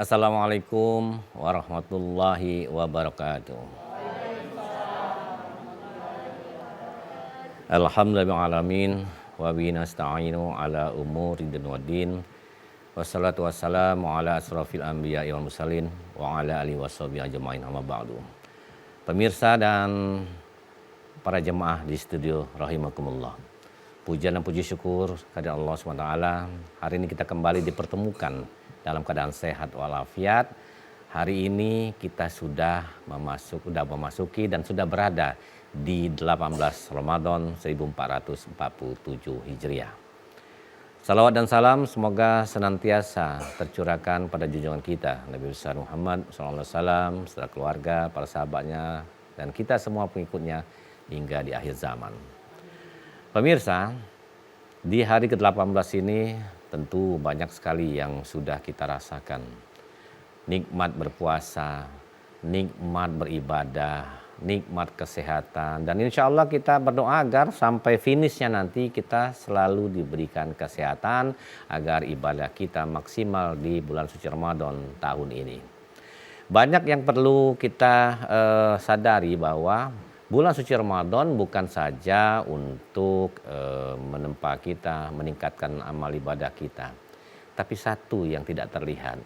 Assalamualaikum warahmatullahi wabarakatuh. Alhamdulillahirrahmanirrahim. Wa bihi nasta'inu ala umuri din waddin. Wassalatu wassalamu ala asrafil anbiya wal mursalin wa ala alihi washabihi ajmain amma ba'du. Pemirsa dan para jemaah di studio rahimakumullah. Pujian dan puji syukur kepada Allah SWT. Hari ini kita kembali dipertemukan dalam keadaan sehat walafiat. Hari ini kita sudah memasuki dan sudah berada di 18 Ramadan 1447 Hijriah. Salawat dan salam semoga senantiasa tercurahkan pada junjungan kita Nabi besar Muhammad SAW, serta keluarga, para sahabatnya, dan kita semua pengikutnya hingga di akhir zaman. Pemirsa, di hari ke-18 ini tentu banyak sekali yang sudah kita rasakan. Nikmat berpuasa, nikmat beribadah, nikmat kesehatan, dan insya Allah kita berdoa agar sampai finishnya nanti kita selalu diberikan kesehatan agar ibadah kita maksimal di bulan suci Ramadan tahun ini. Banyak yang perlu kita sadari bahwa bulan suci Ramadan bukan saja untuk menempa kita, meningkatkan amal ibadah kita, tapi satu yang tidak terlihat,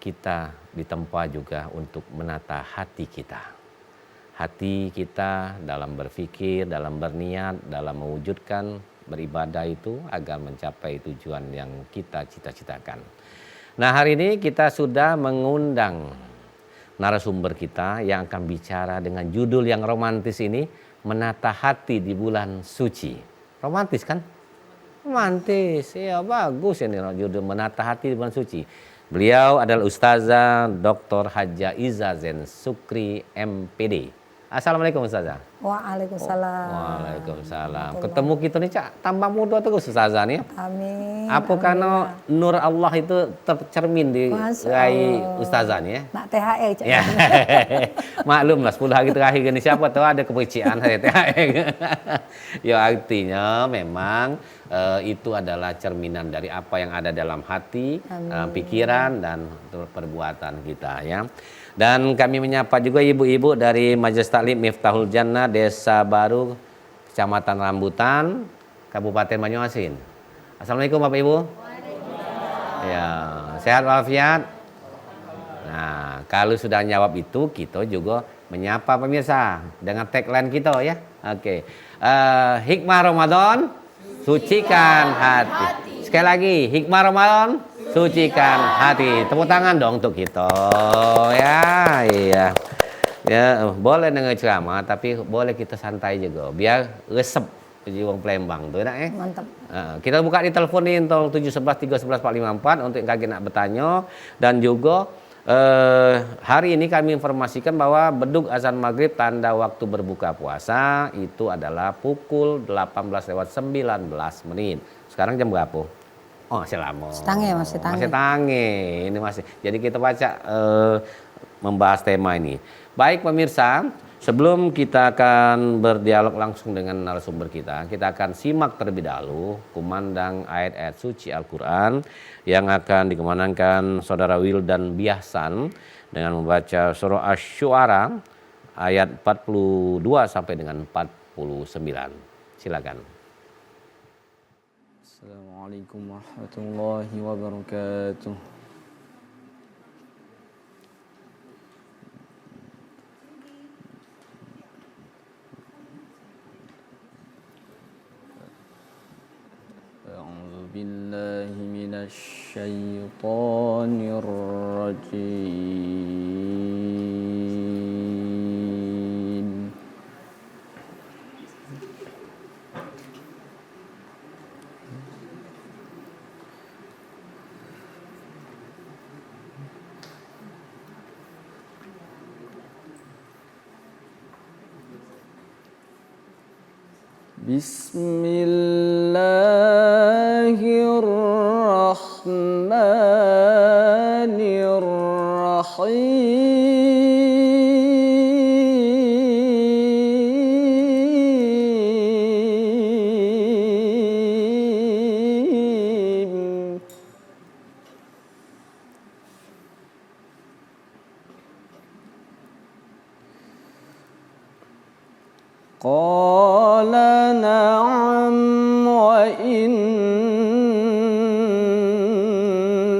kita ditempa juga untuk menata hati kita. Hati kita dalam berpikir, dalam berniat, dalam mewujudkan beribadah itu agar mencapai tujuan yang kita cita-citakan. Nah, hari ini kita sudah mengundang narasumber kita yang akan bicara dengan judul yang romantis ini, menata hati di bulan suci. Romantis kan? Romantis, ya bagus ini judul menata hati di bulan suci. Beliau adalah Ustazah Dr. Hajah Izazen Sukri MPD. Assalamualaikum Ustazah. Waalaikumsalam. Waalaikumsalam. Ketemu kita nih Cak, tambah muda terus Ustazah nih. Amin. Apa karena nur Allah itu tercermin di rai Ustazah nih ya? Nak THR Cak. Ya. Maklum lah 10 hari terakhir ini siapa tahu ada kepercayaan saya THR. Ya artinya memang itu adalah cerminan dari apa yang ada dalam hati, pikiran dan perbuatan kita ya. Dan kami menyapa juga ibu-ibu dari Majelis Taklim Miftahul Jannah Desa Baru, Kecamatan Rambutan, Kabupaten Banyuasin. Assalamualaikum Bapak Ibu. Ya, sehat walafiat. Nah, kalau sudah jawab itu, kita juga menyapa pemirsa dengan tagline kita ya. Oke. Hikmah Ramadan, sucikan hati. Sekali lagi, hikmah Ramadan, sucikan hati. Tepuk tangan dong untuk kita. Ya, iya. Ya, boleh dengar ceramah tapi boleh kita santai juga biar resep jiwa Palembang tuh nak Mantap. Kita buka di telepon ini 0711 311 454 untuk yang kaki nak bertanya, dan juga hari ini kami informasikan bahwa bedug azan maghrib tanda waktu berbuka puasa itu adalah pukul 18:19. Sekarang jam berapa? Oh, masih lama. Masih tange. Ini masih. Jadi kita baca membahas tema ini. Baik pemirsa, sebelum kita akan berdialog langsung dengan narasumber kita akan simak terlebih dahulu kumandang ayat-ayat suci Al-Quran yang akan dikemandangkan Saudara Wildan Biahsan dengan membaca surah Asy-Syu'ara ayat 42 sampai dengan 49. Silakan. Assalamualaikum warahmatullahi wabarakatuh. A'udzu billahi minasy syaithanir rajim. Bismillahirrahmanirrahim.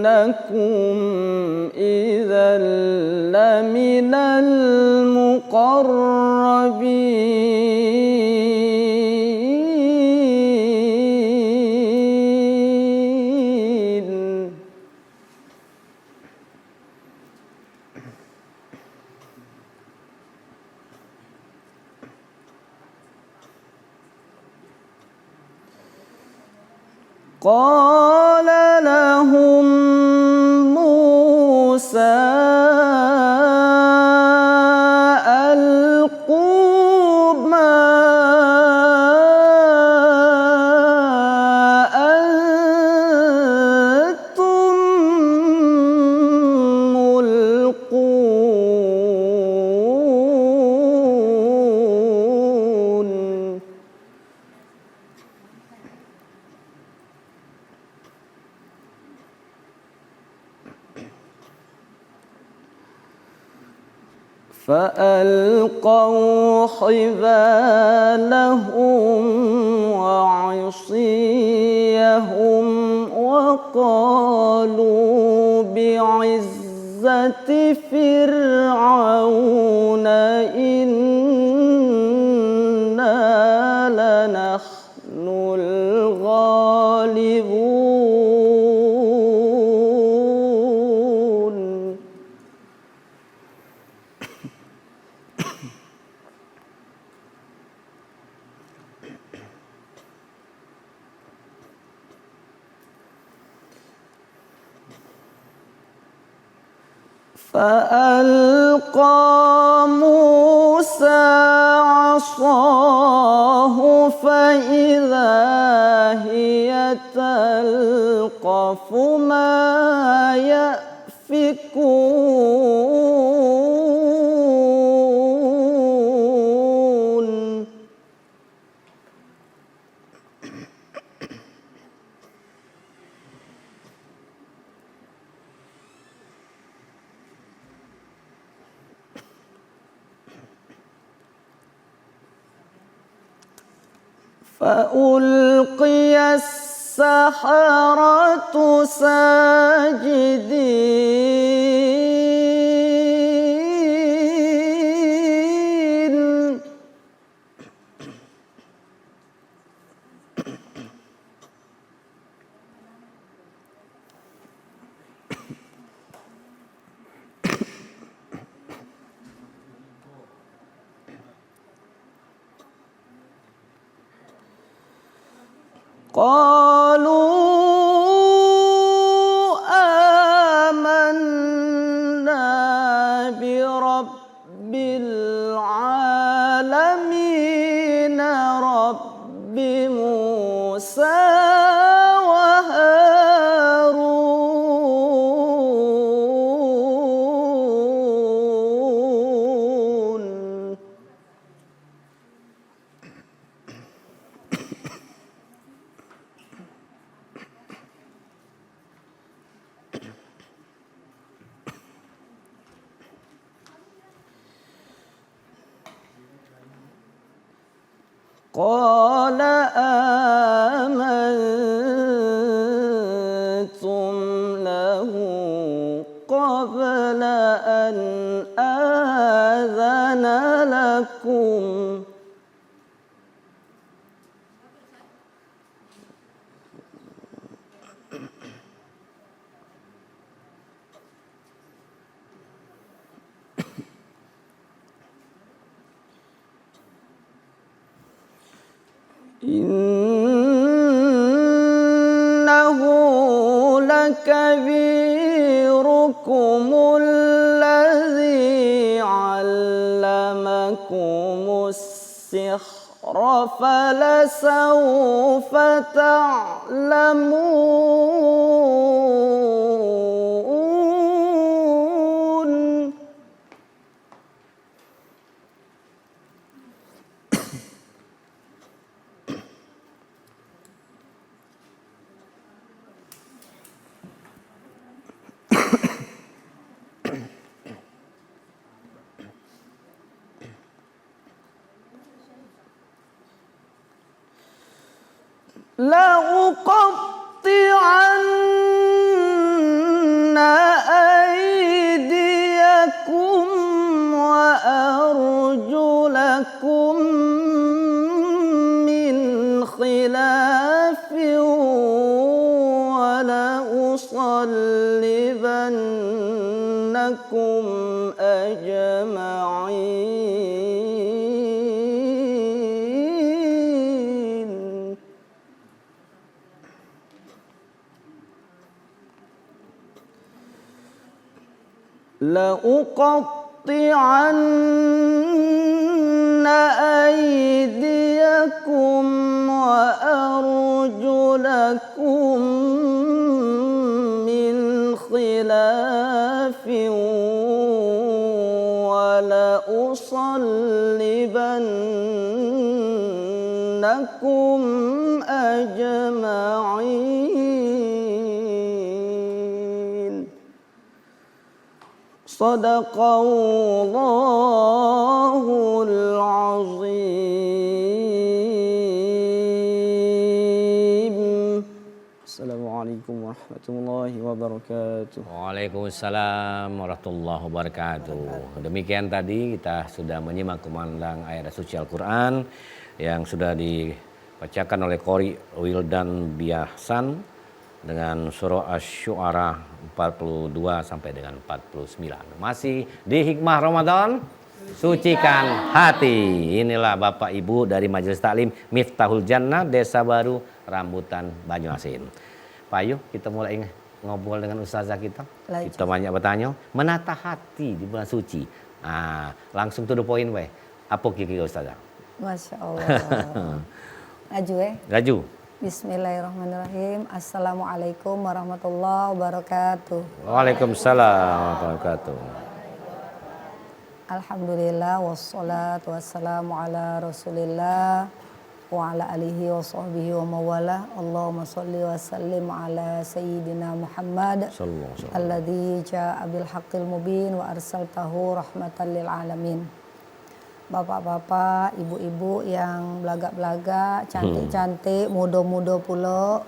إنكم إذا لمن المقربين قال لهم موسى ألقوا ما أنتم ملقون فألقوا حبالهم وعصيهم وقالوا بعزة فرعون إنا لنحن الغالبون فألقى موسى عصاه فإذا هي تلقف ما يأفكون فألقي السحرة ساجدين قالوا آمنا برب العالمين رب موسى وهارون قال آمنتم له قبل أن آذن لكم إنه لكبيركم الذي علمكم السحر فلسوف تعلمون لأقطعن لأصلبنكم أجمعين لأقطعن أيديكم وأرجلكم من خلاف ولأصلبنكم أجمعين صدق الله العظيم. Assalamualaikum warahmatullahi wabarakatuh. Waalaikumsalam warahmatullahi wabarakatuh. Demikian tadi kita sudah menyimak kumandang ayat suci Al-Quran yang sudah dibacakan oleh Qori Wildan Biahsan dengan surah Asy-Syu'ara 42 sampai dengan 49. Masih di Hikmah Ramadan, sucikan hati. Inilah Bapak Ibu dari Majelis Taklim Miftahul Jannah Desa Baru Rambutan Banyuasin. Pak Ayu, kita mulai ngobrol dengan ustazah kita. Kita banyak bertanya, menata hati di bulan suci. Langsung to the point weh. Apa kira-kira ustazah? Masya Allah. Laju ya. Laju. Bismillahirrahmanirrahim. Assalamualaikum warahmatullahi wabarakatuh. Waalaikumsalam warahmatullahi wabarakatuh. Alhamdulillah wassalatu wassalamu ala Rasulillah wa ala alihi wa sahbihi wa mawala. Allahumma sholli wa sallim ala sayyidina Muhammad alladzi jaa'a bil haqqil mubin wa arsaltahu rahmatan lil alamin. Bapak-bapak, ibu-ibu yang belagak-belagak, cantik-cantik, muda-muda pula,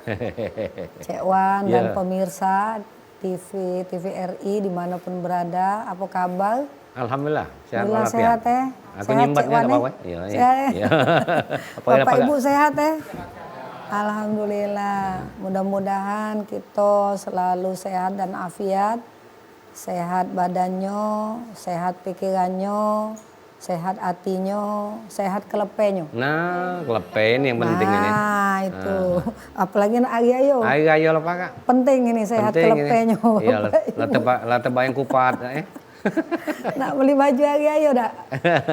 Cek Wan dan pemirsa TV TVRI dimanapun berada, apa kabar? Alhamdulillah, sehat Alhamdulillah sehat ya. Aku nyimbatnya enggak apa-apa. Iya. Bapak Ibu sehat ya? Alhamdulillah. Mudah-mudahan kita selalu sehat dan afiat. Sehat badannya, sehat pikirannya, sehat hatinya, sehat kelepenya. Nah, kelepen yang penting ini. Nah, itu. Apalagi nak hari ayo. Hari ayo lah Pak. Penting ini sehat kelepenya. Iya, lah tebayang kupat Nak beli baju hari ayo dak?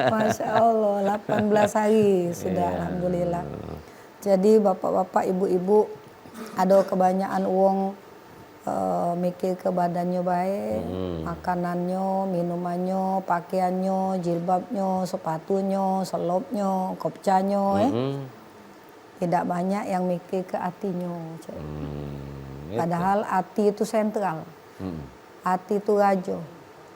Masya Allah, 18 hari sudah, alhamdulillah. Jadi bapak-bapak, ibu-ibu, ada kebanyakan uang mikir ke badannya baik, makanannya, minumannya, pakaiannya, jilbabnya, sepatunya, selopnya, kopcanya, tidak banyak yang mikir ke hatinya. Padahal hati itu sentral, hati itu raja.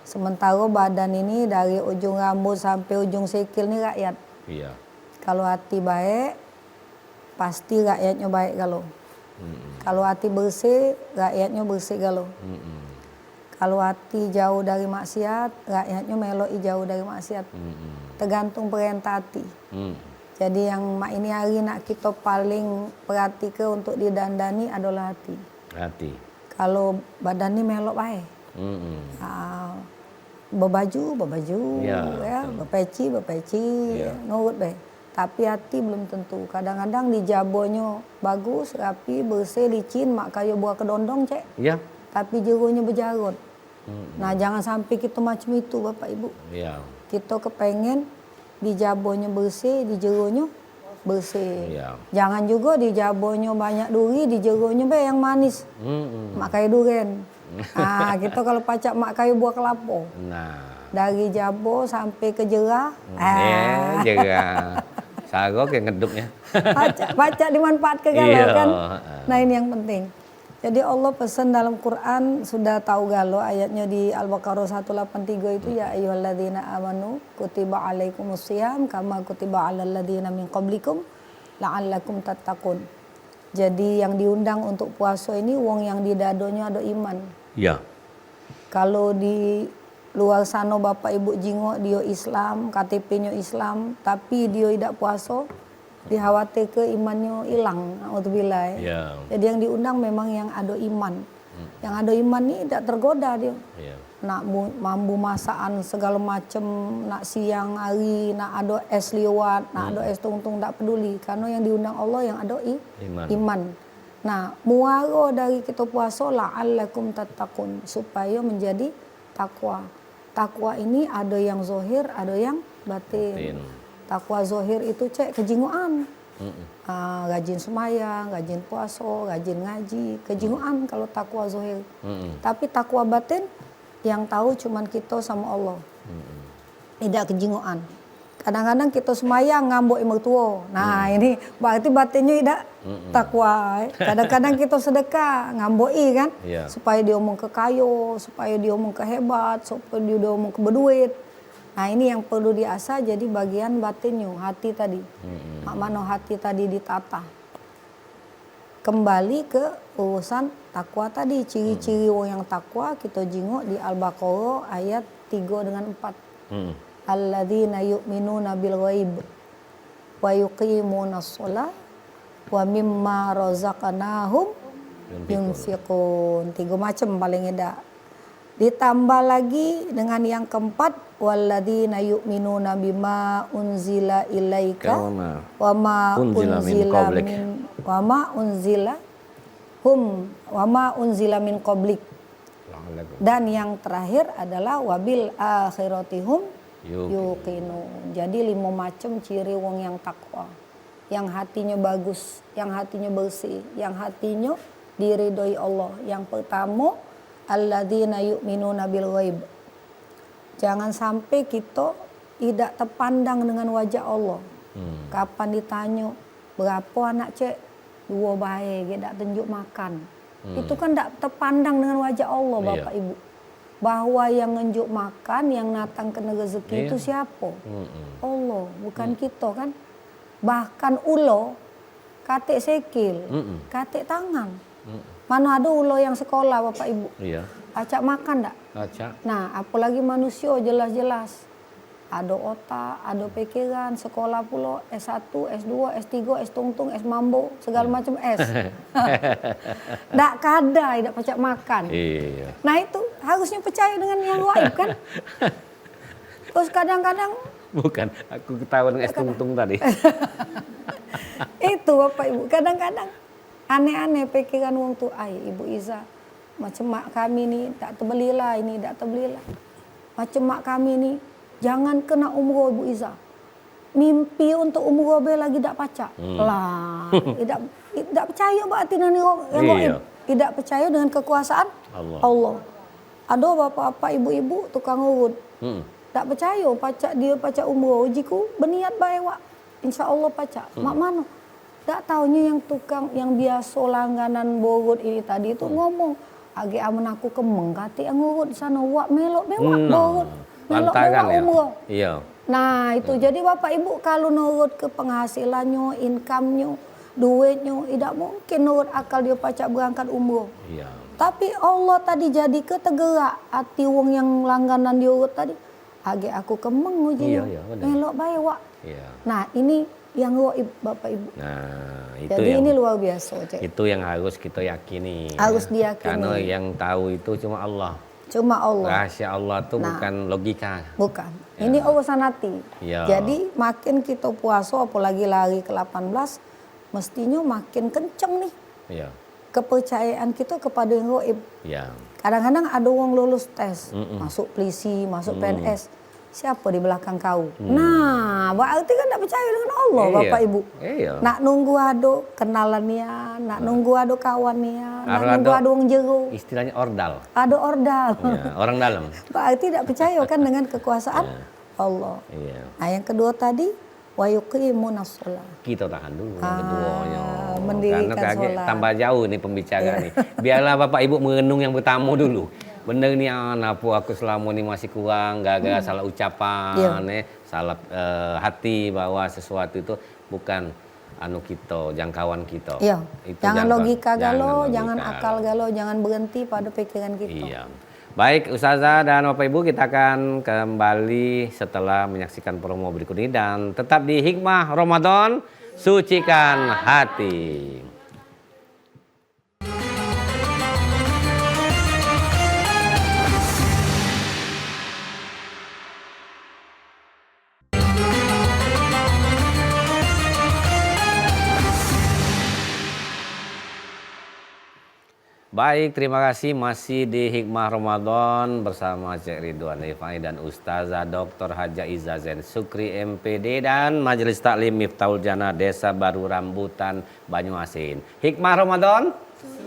Sementara badan ini dari ujung rambut sampai ujung sikil ini rakyat. Iya. Kalau hati baik, pasti rakyatnya baik kalau. Kalau hati bersih, rakyatnya bersih kalau. Kalau hati jauh dari maksiat, rakyatnya meloi jauh dari maksiat. Tergantung perintah hati. Jadi yang ini hari nak kita paling perhatikan untuk didandani adalah hati. Hati. Kalau badan ini melok baik. Berbaju, ya, berpeci, nurut baik. Tapi hati belum tentu. Kadang-kadang di jabonya bagus, rapi, bersih, licin, mak kayu buah kedondong cek. Iya. Tapi jerunya berjarut. Nah jangan sampai kita macam itu Bapak Ibu. Iya. Kita kepengen di jabonya bersih, di jerunya bersih. Iya. Jangan juga di jabonya banyak duri, di jerunya bae yang manis. Mak kayu duren. Nah, kita kalau pacak mak kayu buah kelapa. Nah. Dari jabo sampai ke jerah. Jerah. Sago kayak ngeduknya. Pacak dimanfaatkan galau kan. Nah, ini yang penting. Jadi Allah pesan dalam Quran sudah tahu galau ayatnya di Al-Baqarah 183 itu ya ayyuhalladzina amanu kutiba alaikumusiyam kama kutiba alal ladzina min qablikum la'allakum tattaqun. Jadi yang diundang untuk puasa ini wong yang di dadonya ada iman. Iya. Kalau di luar sana Bapak Ibu jingok dia Islam, KTP-nya Islam, tapi dia tidak puasa, dikhawatir ke imannya hilang. Alhamdulillah. Ya. Jadi yang diundang memang yang ada iman. Yang ada iman nih tidak tergoda dia. Iya. Nak mampu masakan segala macam, nak siang hari, nak ada es liwat, nak ada es tungtung tak peduli. Karena yang diundang Allah yang ada iman. Nah, muara dari kita puasa la'allakum tattaqun, supaya menjadi takwa. Takwa ini ada yang zahir, ada yang batin. Takwa zahir itu kejinguan. Rajin semayang, rajin puasa, rajin ngaji, kejinguan kalau takwa zahir. Tapi takwa batin yang tahu cuman kita sama Allah. Tidak kejinguan. Kadang-kadang kita semayang ngambok mertua. Nah, ini berarti batinnya tidak takwa. Kadang-kadang kita sedekah ngamboi kan, supaya dia omong ke kayo, supaya dia omong ke hebat, supaya dia omong ke berduit. Nah, ini yang perlu diasah jadi bagian batinnya, hati tadi. Mana hati tadi ditata. Kembali ke urusan takwa tadi, ciri-ciri orang yang takwa kita jingok di Al-Baqarah ayat 3 dengan 4. Alladzina yu'minuna bil ghaib wa yuqimunas shalah wa mimma razaqnahum yunfiqun. 3 macam paling edak. Ditambah lagi dengan yang keempat, walladzina yu'minuna bima unzila ilaika wa ma unzila min qablik. Dan yang terakhir adalah wabil akhiratihum yuqinu. Jadi 5 macam ciri wong yang takwa. Yang hatinya bagus, yang hatinya bersih, yang hatinya diridhoi Allah. Yang pertama, alladzina yu'minuna bil ghaib. Jangan sampai kita tidak terpandang dengan wajah Allah. Kapan ditanya berapa anak cek, 2 baik, tidak tunjuk makan. Itu kan tidak terpandang dengan wajah Allah, Bapak Ibu. Bahwa yang nunjuk makan, yang natang kena rezeki itu siapa? Allah, bukan kita kan. Bahkan ulo, katik sekil, katik tangan. Mana ada ulo yang sekolah, Bapak Ibu? Acak makan tak? Acak. Nah, apalagi manusia jelas-jelas. Ada otak, ada pikiran, sekolah pula S1, S2, S3, S tungtung, S mambo, segala macam S. Tak kadai, tak pacak makan. Nah itu harusnya percaya dengan yang gaib kan. Terus kadang-kadang. Bukan, aku ketahuan dengan S tungtung tadi. Itu Bapak Ibu, kadang-kadang aneh-aneh pikiran wong tu. Ibu Iza, macam mak kami ni tak terbelilah ini, tak terbelilah. Macam mak kami ni, jangan kena umroh Ibu Iza. Mimpi untuk umroh lagi tak pacak. Lah, tidak percaya berarti dengan yang gaib. Tidak percaya dengan kekuasaan Allah. Ada bapak-bapak, ibu-ibu tukang urut. Tak percaya pacak dia pacak umroh. Ujiku berniat baik wak. Insya-Allah pacak. Mak mana? Tak taunya yang tukang yang biasa langganan borot ini tadi itu ngomong, "Age amun aku kemeng kate ngurut sana wak melok bewak borot." Lantaran ya. Iya. Nah itu jadi Bapak Ibu kalau nurut ke penghasilannya, income-nya, duitnya, tidak mungkin nurut akal dia pacak berangkat umroh. Iya. Tapi Allah tadi jadi tergerak hati wong yang langganan diurut tadi. Age aku kemeng ujinya, melok baik wak. Iya. Nah ini yang gaib Bapak Ibu. Nah itu jadi yang, ini luar biasa. Itu yang harus kita yakini. Harus diyakini. Karena yang tahu itu cuma Allah. Cuma Allah. Rahasia Allah itu bukan logika. Bukan. Ini urusan hati. Ya. Jadi makin kita puasa apalagi lari ke 18 mestinya makin kenceng nih. Ya. Kepercayaan kita kepada yang gaib. Ya. Kadang-kadang ada orang lulus tes, masuk polisi, masuk PNS. Siapa di belakang kau? Nah, berarti kan tak percaya dengan Allah, Bapak Ibu. Nak nunggu ada kenalannya, nak nunggu ada kawannya, nak nunggu ada orang jero. Istilahnya ordal. Ada ordal. Ya, orang dalam. Berarti tak percaya kan dengan kekuasaan Allah. Iya. Nah, yang kedua tadi wa yuqimunas shalah. Kita tahan dulu yang keduanya. Mendirikan Karena sholat. Tambah jauh nih pembicaraan nih. Biarlah Bapak Ibu merenung yang pertama dulu. Bener nih apa aku selama ini masih kurang gara-gara salah ucapan, salah hati bahwa sesuatu itu bukan kita, jangkauan kita. Iya. Itu Jangan logika galau, logika. jangan akal galau, jangan berhenti pada pikiran kita. Iya. Baik Ustazah dan Bapak Ibu, kita akan kembali setelah menyaksikan promo berikut ini dan tetap di Hikmah Ramadan, sucikan hati. Baik, terima kasih masih di Hikmah Ramadan bersama Cik Ridwan Rifai dan Ustazah Dr. Haja Izazen Sukri MPD dan Majelis Taklim Miftahul Jannah Desa Baru Rambutan Banyuasin. Hikmah Ramadan,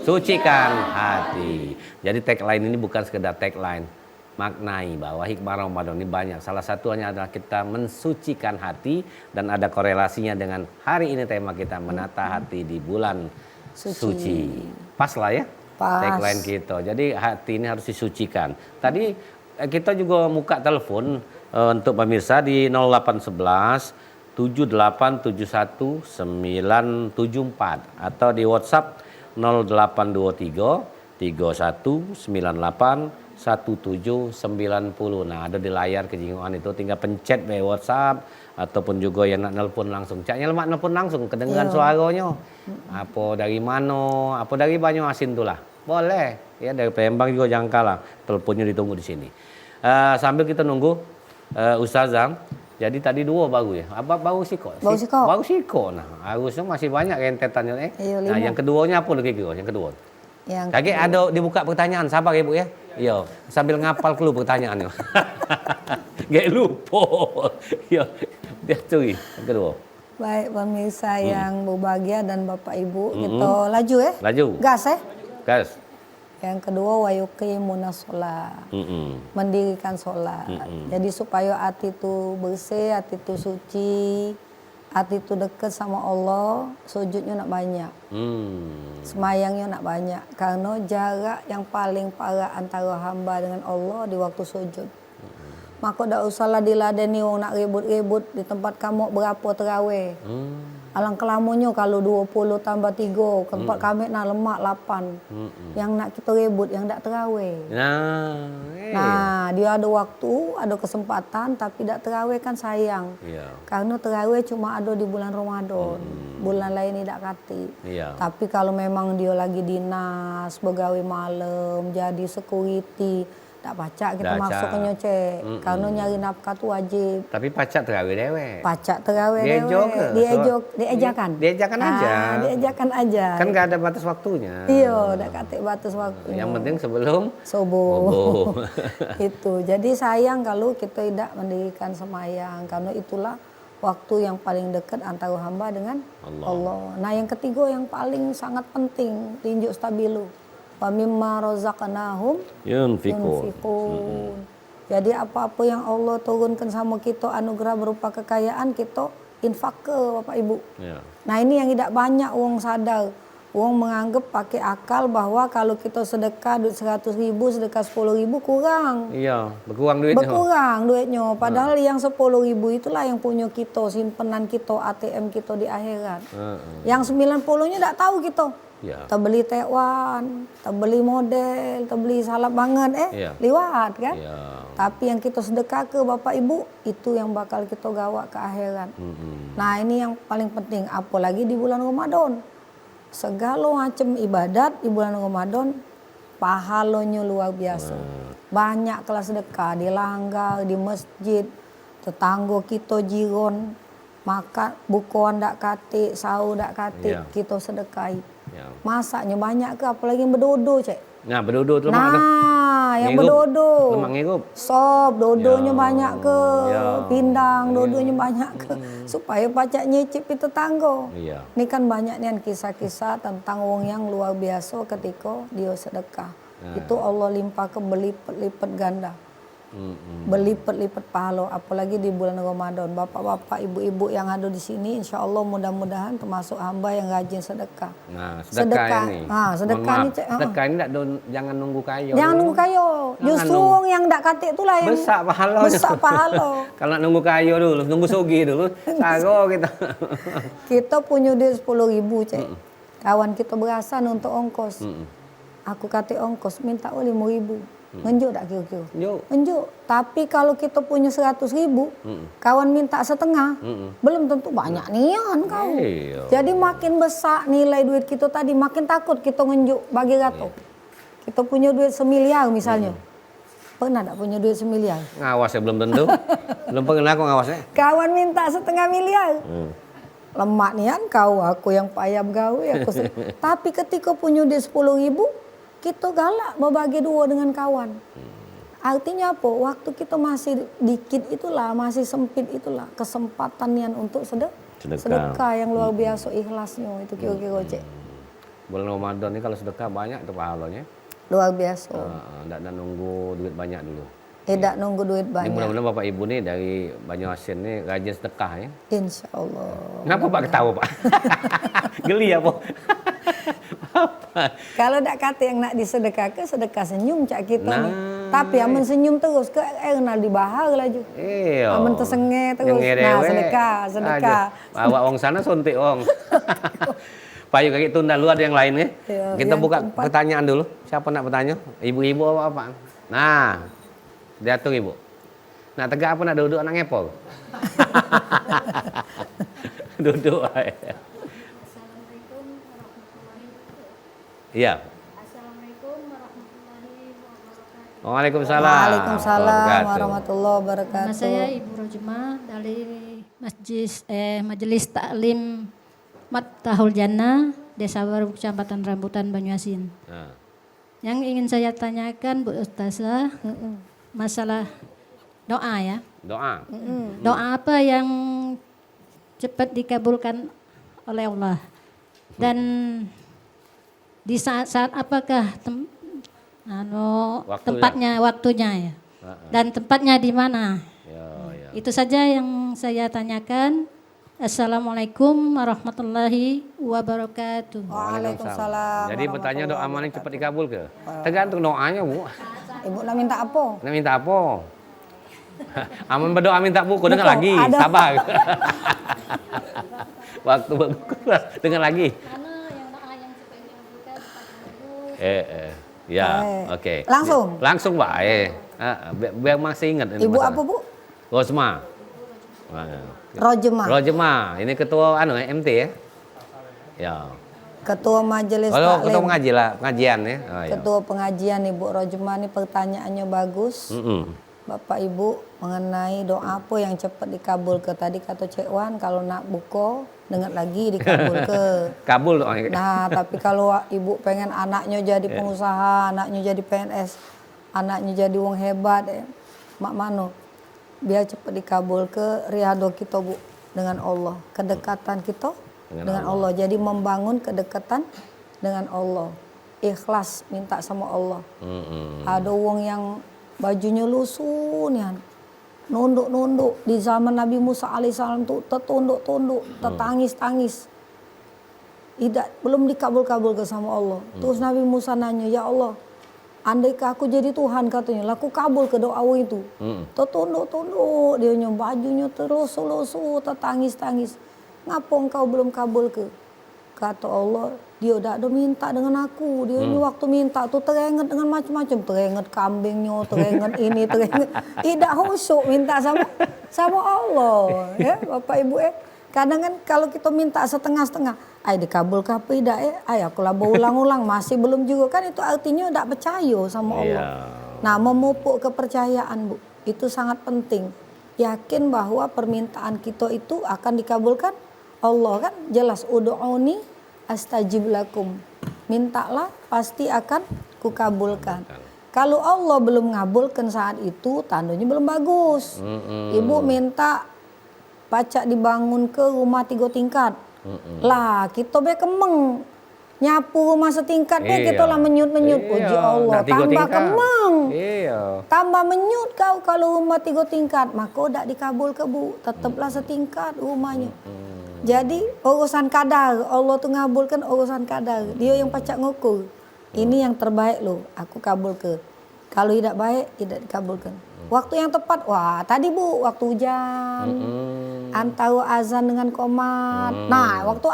sucikan hati. Jadi tagline ini bukan sekedar tagline, maknai bahwa hikmah Ramadan ini banyak. Salah satunya adalah kita mensucikan hati dan ada korelasinya dengan hari ini tema kita menata hati di bulan suci. Pas lah ya. Pas. Tagline kita. Jadi hati ini harus disucikan. Tadi kita juga buka telepon untuk pemirsa di 0811 7871 974 atau di WhatsApp 0823 3198 1790. Nah, ada di layar kejinguan itu tinggal pencet be WhatsApp ataupun juga yang nak nelpon langsung. Caknya lemak nelpon langsung kedengaran suaranya. Apa dari mana? Apa dari Banyuasin tuh lah. Boleh. Ya dari Palembang juga jangan kalah. Teleponnya ditunggu di sini. Sambil kita nunggu Ustazah. Jadi tadi dua baru ya. Apa baru siko? Baru siko. Baru siko. Nah, harusnya masih banyak rentetannya Iya, Nah, yang keduanya apa lagi kira? Yang kedua. Yang Kaki ada dibuka pertanyaan, sabar ya Bu ya. Iya, sambil ngapal dulu pertanyaannya. Gak lupa. Iya, dia cuy. Yang kedua. Baik pemirsa yang berbahagia dan Bapak Ibu, kita laju ya. Laju. Gas ya. Gas. Yang kedua wayuqimuna sholat. Mendirikan sholat. Jadi supaya hati itu bersih, hati itu suci, hati itu dekat sama Allah, sujudnya nak banyak. Semayangnya nak banyak. Karena jarak yang paling parah antara hamba dengan Allah di waktu sujud. Maka tak usahlah diladeni orang nak ribut-ribut di tempat kamu berapa terawih. Alangkah lamanya kalau 20 tambah 3, tempat kami nak lemak 8. Yang nak kita ribut, yang tak terawih. Nah, dia ada waktu, ada kesempatan, tapi tak terawih kan sayang. Karena terawih cuma ada di bulan Ramadan. Bulan lain tidak kati. Tapi kalau memang dia lagi dinas, begawe malam, jadi security, tak pacak kita masuk ke nyocek. Karena nyari nafkah tu wajib. Tapi pacak terawih dewe. Pacak terawih Diejok ke? Diejakan. Diajakan aja. Diejakan aja. Kan gak ada batas waktunya. Iya, tak katik batas waktu. Yang penting sebelum subuh. Itu. Jadi sayang kalau kita tidak mendirikan semayang. Karena itulah waktu yang paling dekat antara hamba dengan Allah. Nah, yang ketiga yang paling sangat penting, tinjuk stabilu. Wa mimma razaqnahum yunfiqun. Jadi apa-apa yang Allah turunkan sama kita anugerah berupa kekayaan, kita infak ke Bapak Ibu. Nah, ini yang tidak banyak orang sadar. Orang menganggap pakai akal bahwa kalau kita sedekah duit 100.000, sedekah 10.000 kurang. Iya, berkurang duitnya. Berkurang duitnya. Padahal yang 10.000 itulah yang punya kita, simpenan kita, ATM kita di akhirat. Yang 90-nya tidak tahu kita. Tak beli tekwan, tak beli model, tak beli salap banget liwat kan. Tapi yang kita sedekah ke Bapak Ibu, itu yang bakal kita gawa ke akhirat. Nah, ini yang paling penting, apalagi di bulan Ramadan. Segala macam ibadat di bulan Ramadan pahalanya luar biasa. Banyak kelas sedekah di langgar, di masjid, tetangga kita jiron, makan bukuan dak katik, sahur dak katik, kita sedekahi. Masaknya banyak ke, apalagi yang berdodo, Cek. Nah, berdodo tu lemak tu. Nah, yang berdodo. Lemak ngerup. Sop, dodonya banyak ke. Pindang, dodonya banyak ke. Supaya pacak nyicip itu tetangga. Ini kan banyak nih kisah-kisah tentang orang yang luar biasa ketika dia sedekah. Itu Allah limpah ke berlipat-lipat ganda. Berlipat-lipat pahala, apalagi di bulan Ramadan. Bapak-bapak, ibu-ibu yang ada di sini, insya Allah mudah-mudahan termasuk hamba yang rajin sedekah. Nah, sedekah ini. Sedekah ini, sedekah ini jangan nunggu kayo. Jangan nunggu kayo. Justru orang yang tak katik itulah yang besar pahala. Besar pahala. Kalau nak nunggu kayo dulu, nunggu sogi dulu, saro kita. Kita punya duit 10.000, Cek. Kawan kita berasa untuk ongkos. Aku katik ongkos, minta 5.000. Ngenjuk tak kira-kira? Ngenjuk. Tapi kalau kita punya 100.000, kawan minta setengah, belum tentu banyak nian kau. Jadi makin besar nilai duit kita tadi, makin takut kita ngenjuk bagi rato. Kita punya duit 1 miliar misalnya. Pernah tak punya duit 1 miliar? Ngawas ya belum tentu. Belum pernah aku ngawasnya. Kawan minta 0,5 miliar. Lemak nian kau, aku yang payah gawe. Tapi ketika punya duit 10.000, kita galak berbagi dua dengan kawan. Artinya apa? Waktu kita masih dikit itulah, masih sempit itulah kesempatan yang untuk sedekah yang luar biasa ikhlasnya itu kira-kira Cek. Bulan Ramadan ini kalau sedekah banyak tuh pahalanya. Luar biasa. Nggak nunggu duit banyak dulu. Tidak nunggu duit Ini banyak. mudah-mudahan Bapak Ibu nih dari Banyuasin nih rajin sedekah ya. Insya Allah. Kenapa Pak ketawa Pak? Geli ya Pak? Kalau tidak kata yang nak disedekahkan, sedekah senyum cak kita nih. Nah. Tapi amun senyum terus ke kenal dibahar laju. Iya. Amun tersenge terus. Nah sedekah. Bawa wong sana suntik wong. Payu kaki tunda lu ada yang lain ya? Iya, Kita yang buka keempat. pertanyaan dulu. Siapa nak bertanya? Ibu-ibu apa? Nah, diatur ibu. Nak tegak apa nak duduk nak ngepol? Duduk aja. Assalamualaikum warahmatullahi wabarakatuh. Iya. Assalamualaikum warahmatullahi wabarakatuh. Waalaikumsalam. Waalaikumsalam Wabarakatuh. warahmatullahi Nama wabarakatuh. saya Ibu Rojma dari Majelis Taklim Mattahul Jannah, Desa Baru, Kecamatan Rambutan, Banyuasin. Nah, Yang ingin saya tanyakan Bu Ustazah, masalah doa ya. doa. Doa apa yang cepat dikabulkan oleh Allah? Dan di saat-saat apakah waktunya ya? Dan tempatnya di mana? Ya. Itu saja yang saya tanyakan. Assalamualaikum warahmatullahi wabarakatuh. Waalaikumsalam. Jadi bertanya doa mana yang cepat dikabul ke? Tergantung doanya Bu. Ibu nak minta apa? Nak minta apa? Amun berdoa minta buku, dengar Buku, lagi, ada. sabar. Waktu berbuku, dengar lagi. Mana yang doa yang cepat dikabulkan Ya, oke. Langsung? Pak. Biar masih ingat ini Ibu masalah. apa Bu? Rosma. Rojema. Rojema, ini ketua MT ya? Ya. Ketua Majelis Kalau Taklim. ketua pengajian ya? Oh, ya. Ketua pengajian Ibu Rojema ini pertanyaannya bagus. Bapak Ibu mengenai doa apa yang cepat dikabul ke tadi kata Cek Wan kalau nak buko dengar lagi dikabul ke. Kabul doanya. Nah tapi kalau Ibu pengen anaknya jadi pengusaha, anaknya jadi PNS, anaknya jadi wong hebat, mak mano biar cepat dikabul ke riado kita Bu dengan Allah, kedekatan kita dengan Allah. Jadi membangun kedekatan dengan Allah, ikhlas minta sama Allah. Ada wong yang bajunya lusuh nih, nunduk-nunduk di zaman Nabi Musa alaihissalam tuh tertunduk-tunduk, tertangis-tangis. Belum dikabul-kabul ke sama Allah. Terus Nabi Musa nanya, ya Allah, andaikah aku jadi Tuhan katanya, laku kabul ke doa itu. Tertunduk-tunduk, dia bajunya terlusuh-lusuh, tertangis-tangis. Ngapa engkau belum kabul ke? Kata Allah, dia udah ada minta dengan aku. Dia ini waktu minta tuh teringat dengan macam-macam. Teringat kambingnya, teringat ini, teringat. Tidak khusyuk minta sama Allah. Ya, Bapak Ibu kadang kan kalau kita minta setengah-setengah, dikabul ke apa tidak aku lah berulang-ulang masih belum juga kan itu artinya tidak percaya sama Allah. Nah memupuk kepercayaan Bu, itu sangat penting. Yakin bahwa permintaan kita itu akan dikabulkan Allah kan jelas ud'uni astajib lakum. Mintalah pasti akan kukabulkan. Kalau Allah belum ngabulkan saat itu tandanya belum bagus. Ibu minta pacak dibangun ke rumah 3 tingkat. Lah kita be kemeng. Nyapu rumah setingkat be kita lah menyut-menyut. Puji Allah tambah kemeng. Tambah menyut kau kalau rumah 3 tingkat. Maka tidak dikabul ke Bu. Tetaplah setingkat rumahnya. Jadi urusan kadar. Allah tuh ngabulkan urusan kadar. Dia yang pacak ngukur. Ini yang terbaik loh. Aku kabul ke. Kalau tidak baik tidak dikabulkan. Waktu yang tepat, wah tadi Bu, waktu hujan, antara azan dengan qomat. Nah, waktu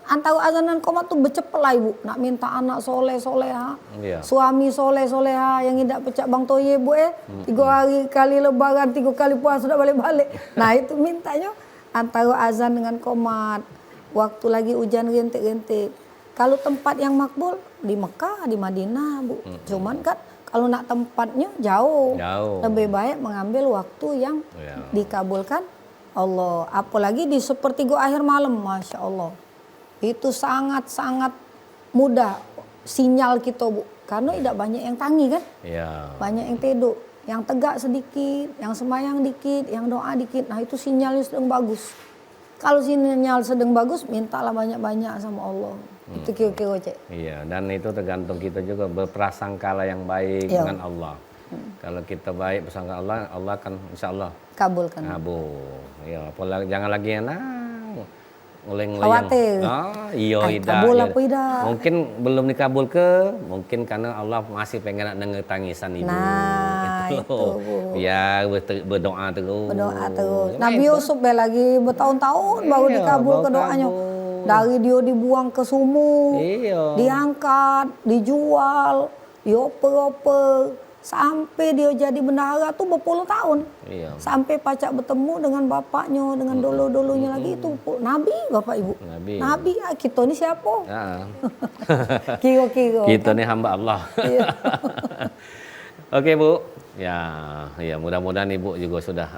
antara azan dan qomat tuh becepelai Bu, nak minta anak soleh soleha, suami soleh soleha yang tidak pecah bang toye Bu 3 hari kali lebaran, 3 kali puasa sudah balik-balik. Nah itu mintanya antara azan dengan qomat. Waktu lagi hujan rintik-rintik. Kalau tempat yang makbul di Mekah, di Madinah Bu, cuman kan kalau nak tempatnya jauh. Lebih baik mengambil waktu yang dikabulkan Allah. Apalagi di sepertiga akhir malam, Masya Allah. Itu sangat-sangat mudah sinyal kita Bu. Karena tidak banyak yang tangi kan. Ya. Banyak yang teduk. Yang tegak sedikit, yang semayang dikit, yang doa dikit. Nah itu sinyalnya sedang bagus. Kalau sinyal sedang bagus, mintalah banyak-banyak sama Allah. Itu kira-kira Cek. Iya, dan itu tergantung kita juga berprasangkala yang baik Iya. dengan Allah. Kalau kita baik bersangka Allah, Allah akan insya Allah Kabulkan. kabul. Ya, apalagi jangan lagi nguleng-nguleng. Khawatir. Iya, Ay, tidak. kabul Ya. apa tidak? Mungkin belum dikabul mungkin karena Allah masih pengen nak denger tangisan ibu. Nah, Gitu itu, loh. Bu. Biar berdoa terus. Berdoa terus. Ya, Nabi itu. Yusuf lagi bertahun-tahun baru Iya, dikabul baru ke doanya. kabul. Dari dia dibuang ke sumur, Iya. diangkat, dijual, dioper-oper, sampai dia jadi bendahara tuh berpuluh tahun. Iya. Sampai pacak bertemu dengan bapaknya, dengan dulu-dulunya lagi itu Nabi, Bapak Ibu. Nabi. Kita ni siapa? Ya. Kira-kira. Kita nih hamba Allah. Iya. Oke Bu, ya mudah-mudahan Ibu juga sudah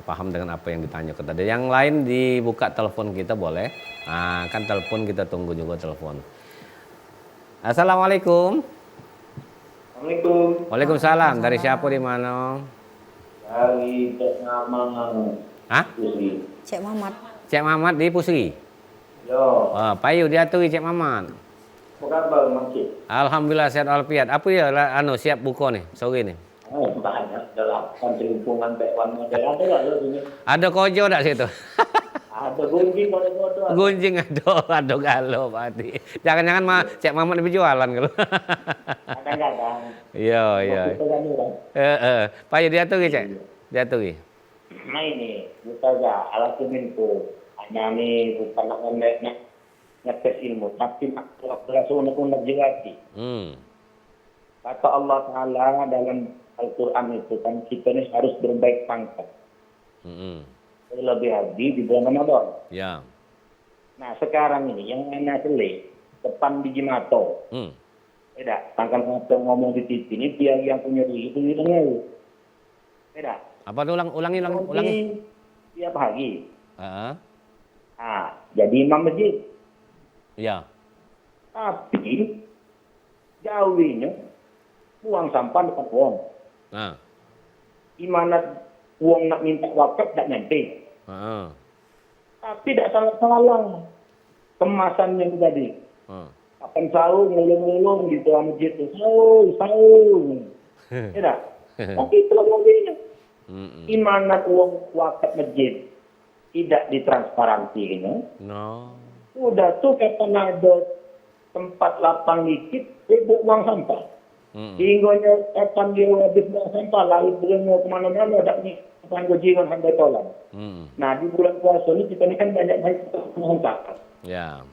paham dengan apa yang ditanya ke tadi. Yang lain dibuka telepon kita boleh. Nah, kan telepon kita tunggu juga telepon. Assalamualaikum. Assalamualaikum. Waalaikumsalam. Dari siapa di mana? Dari Vietnam. Hah? Pusri. Cek Mamat. Cek Mamat di Pusri. Yo, Payu diaturi Cek Mamat. apa kabar Makcik? Alhamdulillah sehat walafiat. Apa ya siap buka nih sore nih? Banyak dalam lingkungan Taiwan ada nggak lo sini? Ada kojo tak situ? Ada gunjing kalau foto. Gunjing ada galau pasti. Jangan-jangan Cek Mamat lebih jualan kalau. Kadang-kadang. Iya. Kita kan orang. Payu diaturi Cek. Diaturi. Nah ini, kita ya alat Kemenko. Hanya ini bukan nak ngetes ilmu, tapi nak langsung nak jelati. Kata Allah Ta'ala dalam Al-Quran itu kan kita ini harus berbaik pangkat. Lebih lagi di bulan Ramadan. Ya. Nah sekarang ini yang anak selik depan biji mato. Tidak, tangkal mato ngomong di TV ini dia yang punya diri itu dengar. Tidak. Apa tuh ulangi. Tiap hari. Heeh. Jadi imam masjid. Ya. Tapi jauhinya buang sampah depan uang. Nah. Gimana uang nak minta wakaf tak nanti. Heeh. Tapi tidak salah-salah kemasannya itu tadi. Akan sahur ngelung-ngelung di dalam masjid itu. Sahur. Tidak. Tapi itulah mobilnya. Gimana uang wakaf masjid tidak ditransparansi ini. No. Udah tuh kapan ada tempat lapang dikit, buang sampah. Hingga kapan dia habis buang sampah, lalu beliau kemana-mana, ada nih kapan gojingan sampai tolong. Nah di bulan puasa ini kita ini kan banyak buang sampah. Ya.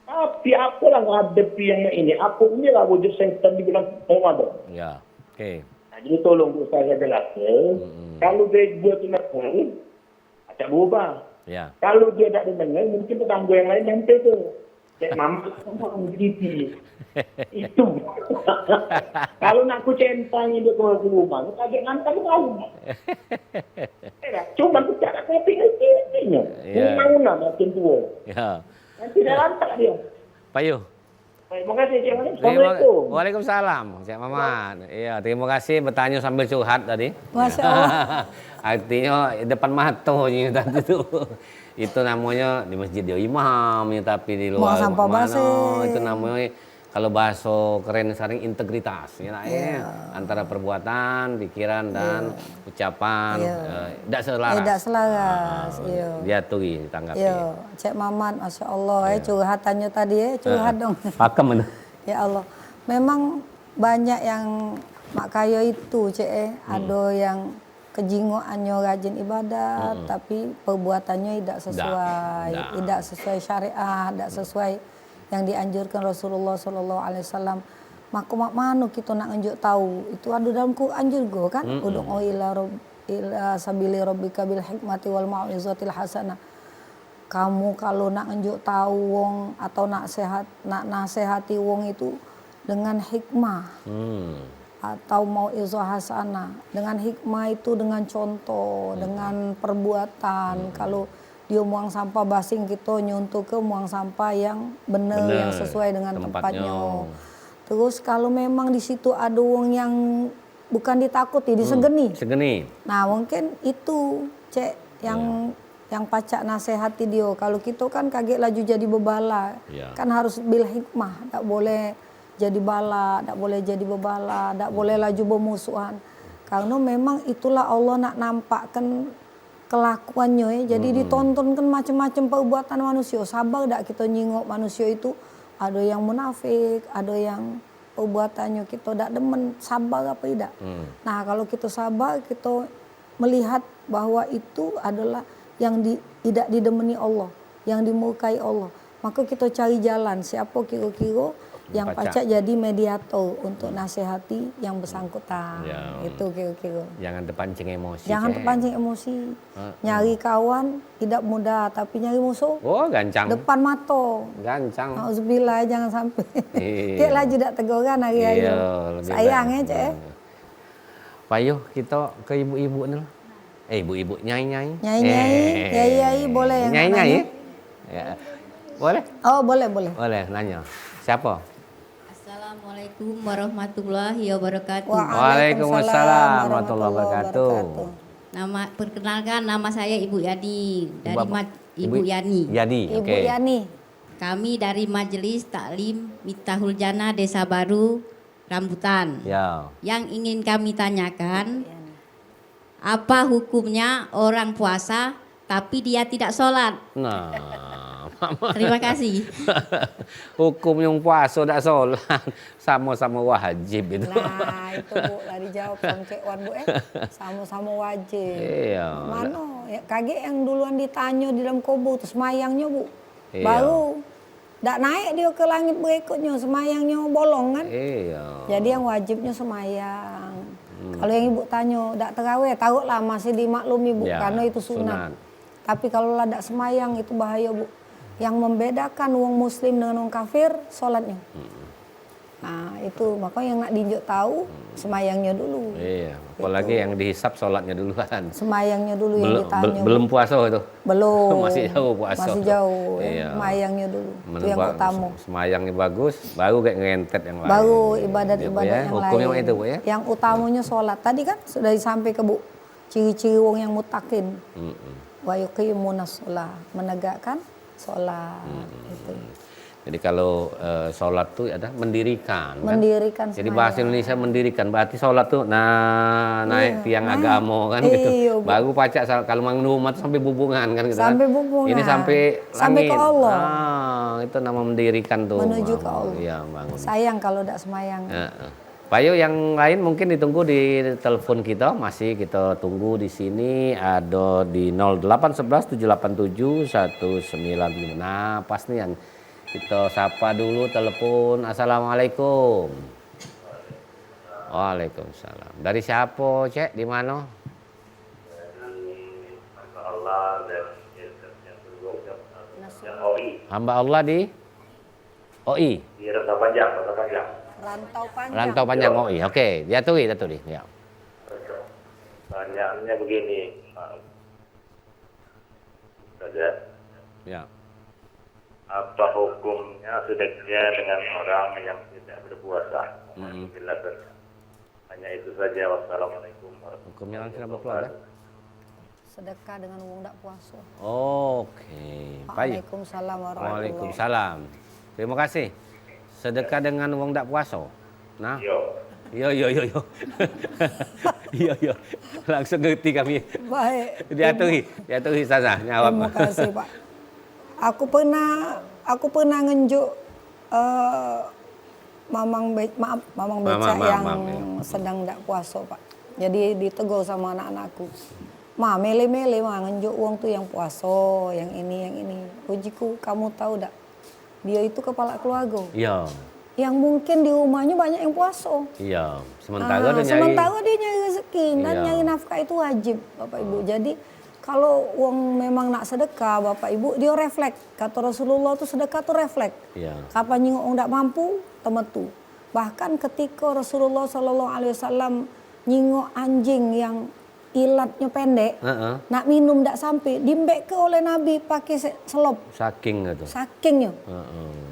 Tapi aku lah ngadepi yang ini, aku ini lah wujud setan di bulan Ramadan. Ya. Oke. Nah jadi tolong Bu saya jelaskan, kalau dia buat ini, ada berubah. Ya. Kalau dia tidak dengar, mungkin tetangga yang lain nyampe tuh. Cek mampu sama begitu. Itu. Kalau nak aku centang dia ke rumah, kaget ngantar tahu. Cuma bicara kopi itu. Mau makin tua. Ya. Nanti dia lantak dia. Payu. Terima kasih Cik Mamat. Assalamualaikum. Waalaikumsalam, Cek Mamat. Iya, terima kasih bertanya sambil curhat tadi. Masya Allah. Artinya depan matanya tadi itu. Itu namanya di masjid dia imamnya, tapi di luar Buang sampah basi. itu namanya kalau bahasa keren sering integritas ya, antara perbuatan, pikiran dan ucapan tidak selaras. Tidak selaras. Iya. Dia tuh ditanggapi. Iya, Cek Mamat, Masya Allah, curhatannya tadi curhat dong. Pakem itu. Ya Allah, memang banyak yang mak kayo itu, Cek, ada yang kejingoannya rajin ibadat, tapi perbuatannya tidak sesuai syariat, tidak sesuai yang dianjurkan Rasulullah SAW. Maka mak manu kita nak nunjuk tahu itu ada dalam Quran juga kan, ud'u ila sabili rabbika bil hikmati wal mau'izatil hasanah. Kamu kalau nak nunjuk tahu wong atau nak nasihati wong itu dengan hikmah. Atau mau izah hasanah dengan hikmah itu dengan contoh, dengan perbuatan. Kalau dia buang sampah basing kita nyuntuk ke buang sampah yang benar, yang sesuai dengan tempatnya. Terus kalau memang di situ ada wong yang bukan ditakuti, disegeni. Segeni. Nah mungkin itu cek yang pacak nasehati dia. Kalau kita kan kaget laju jadi bebala, Ya. kan harus bil hikmah, tak boleh jadi bala, tak boleh jadi bebala, tak boleh laju bermusuhan. Karena memang itulah Allah nak nampakkan kelakuannya ya. Jadi ditontonkan macam-macam perbuatan manusia. Sabar tak kita nyingok manusia itu, ada yang munafik, ada yang perbuatannya kita tak demen, sabar apa tidak. Nah kalau kita sabar, kita melihat bahwa itu adalah yang tidak didemeni Allah, yang dimurkai Allah. Maka kita cari jalan siapa kira-kira yang pacak jadi mediator untuk nasihati yang bersangkutan. Ya. Itu kira-kira. Jangan terpancing emosi. Jangan Cek. terpancing emosi. Nyari kawan tidak mudah, tapi nyari musuh Oh, gancang. depan mata. Gancang. Nauzubillah, jangan sampai. Iya. Kek laju dak teguran hari-hari. Iya, lebih Sayang baik. ya, Cek. Payuh kita ke ibu-ibu ni lah. Ibu-ibu nyai-nyai. Nyai-nyai, yai-yai boleh yang nak Nyai-nyai. nanya? Ya. Boleh? Oh, boleh, boleh. Boleh nanya. Siapa? Assalamualaikum warahmatullahi wabarakatuh. Waalaikumsalam warahmatullahi wabarakatuh. Perkenalkan nama saya Ibu Yani dari Ibu apa? Ibu Yani. Yani. Ibu Okey. Yani. Kami dari Majelis Taklim Miftahul Jannah Desa Baru Rambutan. Ya. Yang ingin kami tanyakan, apa hukumnya orang puasa tapi dia tidak sholat? Nah, Terima kasih. hukum yang puasa tak solat sama-sama wajib itu. Nah, itu Bu, lah dijawab sama Cek Wan Bu sama-sama wajib. Iya. Mana? Ya, kaget yang duluan ditanya di dalam kubur tuh semayangnya Bu. Iya. Baru ndak naik dia ke langit berikutnya, semayangnya bolong kan. Iya. Jadi yang wajibnya semayang. Kalau yang Ibu tanya, ndak terawih, taruhlah masih dimaklumi Bu, Ya, karena itu sunat. Tapi kalau lah ndak semayang itu bahaya Bu. Yang membedakan wong muslim dengan wong kafir, sholatnya. Nah itu, makanya yang nak diinjak tahu, semayangnya dulu. Iya. Apalagi yang dihisap solatnya dulu kan. Semayangnya dulu yang ditanya. Belum puasa itu. Belum. Masih jauh puasa. Masih jauh. Iya. Semayangnya dulu. Itu yang utama. Semayangnya bagus, baru kayak ngentet yang lain. Baru ibadat-ibadat Ya, yang hukumnya lain. itu Bu ya. Yang utamanya sholat. Tadi kan sudah disampaikan ke Bu. Ciri-ciri wong yang mutakin. Wa yuqimunas sholah. Menegakkan sholat. Itu. Jadi kalau sholat tuh ada mendirikan. Kan? Mendirikan Jadi semayang. bahasa Indonesia mendirikan. Berarti sholat tuh naik tiang agama kan Iya, gitu. Bu. Baru pacak kalau mang umat sampai bubungan kan gitu. Sampai kan. bubungan. Ini sampai Sampai langit. ke Allah. Itu nama mendirikan tuh. Menuju ke Allah. Iya, bangun. Sayang kalau tidak semayang. Pak Yu, yang lain mungkin ditunggu di telepon kita, masih kita tunggu di sini ada di 0811 787 195. Nah, pas nih yang kita sapa dulu telepon. Assalamualaikum. Waalaikumsalam. Dari siapa, Cek? Di mana? Hamba Allah di OI. Di Rantau Panjang, Rantau Panjang. Rantau panjang. Rantau Panjang OI. Oke, jatuhi. Ya. Pertanyaannya begini, saja. Ya. Apa hukumnya sedekah dengan orang yang tidak berpuasa? Alhamdulillah. Hanya itu saja. Wassalamualaikum warahmatullahi Hukumnya langsung berkeluarga. Sedekah dengan wong tak puasa. Oke. Baik. Waalaikumsalam warahmatullahi. Waalaikumsalam. Terima kasih. Sedekah dengan wong tak puasa. Nah. Yo. Yo. Langsung ngerti kami. Baik. Diaturi Ustazah. Jawab. Terima kasih Pak. Aku pernah ngenjuk mamang becak yang sedang tak puasa Pak. Jadi ditegur sama anak-anakku. Ma mele-mele ngenjuk uang tuh yang puasa, yang ini. Ujiku, kamu tahu tak? Dia itu kepala keluarga. Iya. Yang mungkin di rumahnya banyak yang puasa. Iya. Sementara dia nyari rezeki dan nyari nafkah itu wajib Bapak Ibu. Jadi kalau uang memang nak sedekah Bapak Ibu, dia refleks. Kata Rasulullah tuh sedekah tuh refleks. Iya. Kapan nyingok orang tak mampu, temetu. Bahkan ketika Rasulullah SAW nyingok anjing yang ilatnya pendek, nak minum tak sampai, dimbek ke oleh Nabi pakai selop. Saking itu. Sakingnya.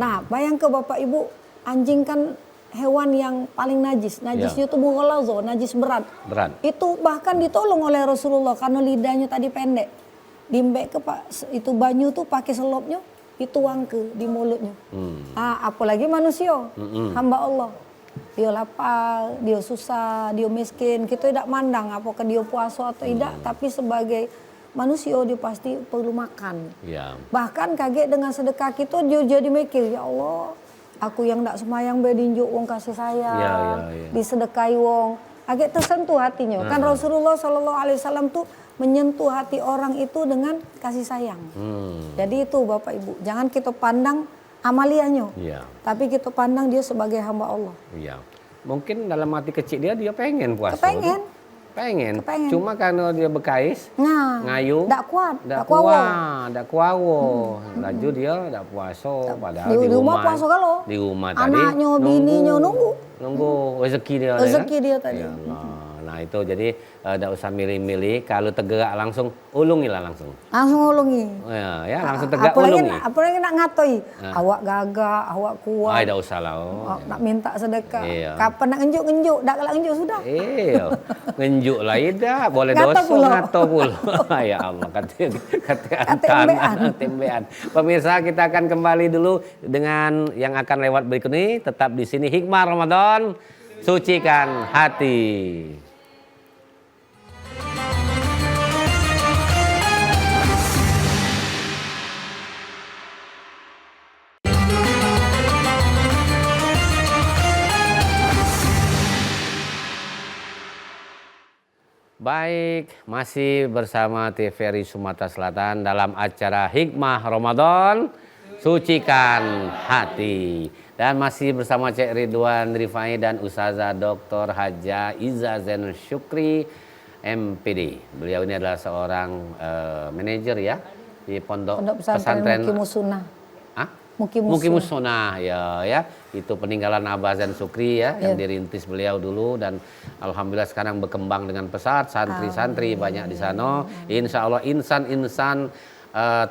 Nah, bayangkan Bapak Ibu, anjing kan hewan yang paling najis. Najisnya itu mughalazo, najis berat. Berat. Itu bahkan ditolong oleh Rasulullah karena lidahnya tadi pendek. Dimbek ke itu banyu tuh pakai selopnya dituang ke di mulutnya. Apalagi manusia, hamba Allah. Dia lapar, dia susah, dia miskin. Kita tidak mandang apakah dia puasa atau tidak, tapi sebagai manusia dia pasti perlu makan. Ya. Bahkan kaget dengan sedekah kita dia jadi mikir, ya Allah, aku yang tidak semayang bedinjuk wong kasih sayang, disedekahi wong. Agak tersentuh hatinya. Kan Rasulullah SAW tuh menyentuh hati orang itu dengan kasih sayang. Jadi itu Bapak Ibu, jangan kita pandang amaliannya, tapi kita pandang dia sebagai hamba Allah. Iya. Mungkin dalam hati kecil dia pengen puasa. Pengen. Cuma karena dia bekais, ngayu, ndak kuat, ndak kuawo. Laju dia ndak puasa, padahal di rumah puasa kalau. Di rumah tadi. Anaknya, bininya nunggu rezeki dia. Rezeki dia tadi. Ya Allah. Nah itu jadi tidak usah milih-milih, kalau tergerak langsung ulungilah langsung. Langsung ulungi. Ya langsung tegak ulungi. Apalagi nak ngatoi, awak gagah, awak kuat. Tidak usah lah. Nak minta sedekah. Kapan nak ngenjuk, dak kalau ngenjuk sudah. Iya, ngenjuk lah tidak, boleh dosa ngato pula. Ya Allah, kata tembean. Pemirsa, kita akan kembali dulu dengan yang akan lewat berikut ini. Tetap di sini Hikmah Ramadan, sucikan hati. Baik, masih bersama TVRI Sumatera Selatan dalam acara Hikmah Ramadan, sucikan hati. Dan masih bersama Cek Ridwan Rifai dan Ustazah Dr. Haja Iza Zainul Syukri, MPD. Beliau ini adalah seorang manajer ya di Pondok Pesantren Mukimussunah. Mukimussunah ya. Itu peninggalan Abah Zain Syukri ya, yang dirintis beliau dulu dan alhamdulillah sekarang berkembang dengan pesat, santri-santri banyak di sana. Insya Allah insan-insan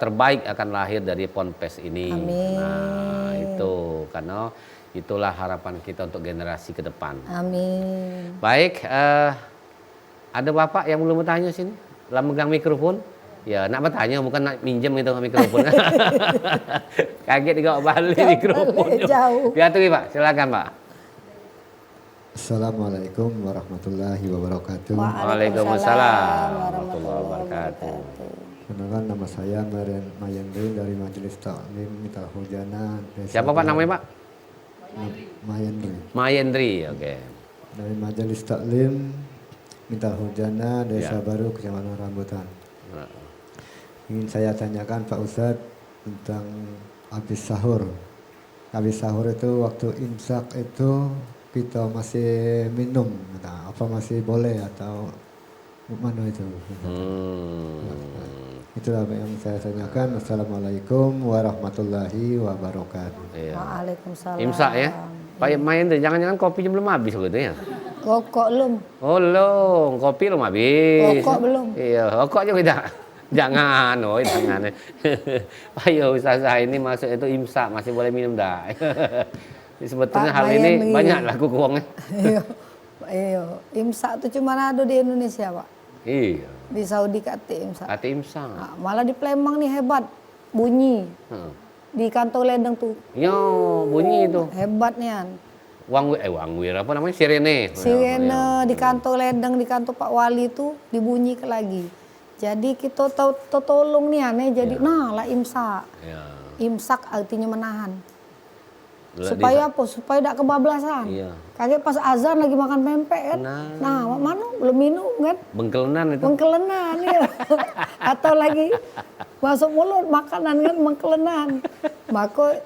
terbaik akan lahir dari Ponpes ini. Amin. Nah itu karena itulah harapan kita untuk generasi ke depan. Amin. Baik, ada bapak yang belum bertanya sini, lah megang mikrofon. Ya, nak bertanya bukan nak minjem itu mikrofon. Kaget digawak balik mikrofonnya. Jauh. Biar tuh Pak, silakan Pak. Assalamualaikum warahmatullahi wabarakatuh. Waalaikumsalam warahmatullahi wabarakatuh. Kenalkan, nama saya Mayendri dari Majelis Taklim Mital Hujana. Siapa Pak namanya Pak? Mayendri. Mayendri, oke. Dari Majelis Taklim Mital Hujana, Desa Baru, Kecamatan Rambutan. Ingin saya tanyakan Pak Ustadz tentang habis sahur. Habis sahur itu waktu imsak itu kita masih minum, apa masih boleh atau mana itu? Itulah yang saya tanyakan. Assalamualaikum warahmatullahi wabarakatuh. Waalaikumsalam. Imsak ya. Pak Mayendri, jangan-jangan kopinya belum habis gitu ya? Rokok belum. Oh belum, kopi belum habis. Rokok belum. Iya, rokok juga tidak. Jangan, jangan. Ayo Ustazah, ini maksud itu imsak, masih boleh minum dah. Sebetulnya hal ini banyak laku uangnya. Iya, imsak itu cuma ada di Indonesia Pak. Iya. Di Saudi kate imsak. Kate imsak. Nah, malah di Palembang nih hebat, bunyi. Di kantor ledeng tuh. Yo, bunyi itu. Hebat nian. Wangwir apa namanya? Sirene. Sirene di kantor ledeng, di kantor Pak Wali itu dibunyikan lagi. Jadi kita tolong nih aneh jadi nah lah imsak. Imsak artinya menahan. Supaya apa? Supaya tidak kebablasan. Kaget pas azan lagi makan pempek kan. Nah, mana belum minum kan? Bengkelenan itu. Bengkelenan ya. Atau lagi masuk mulut makanan kan bengkelenan. Maka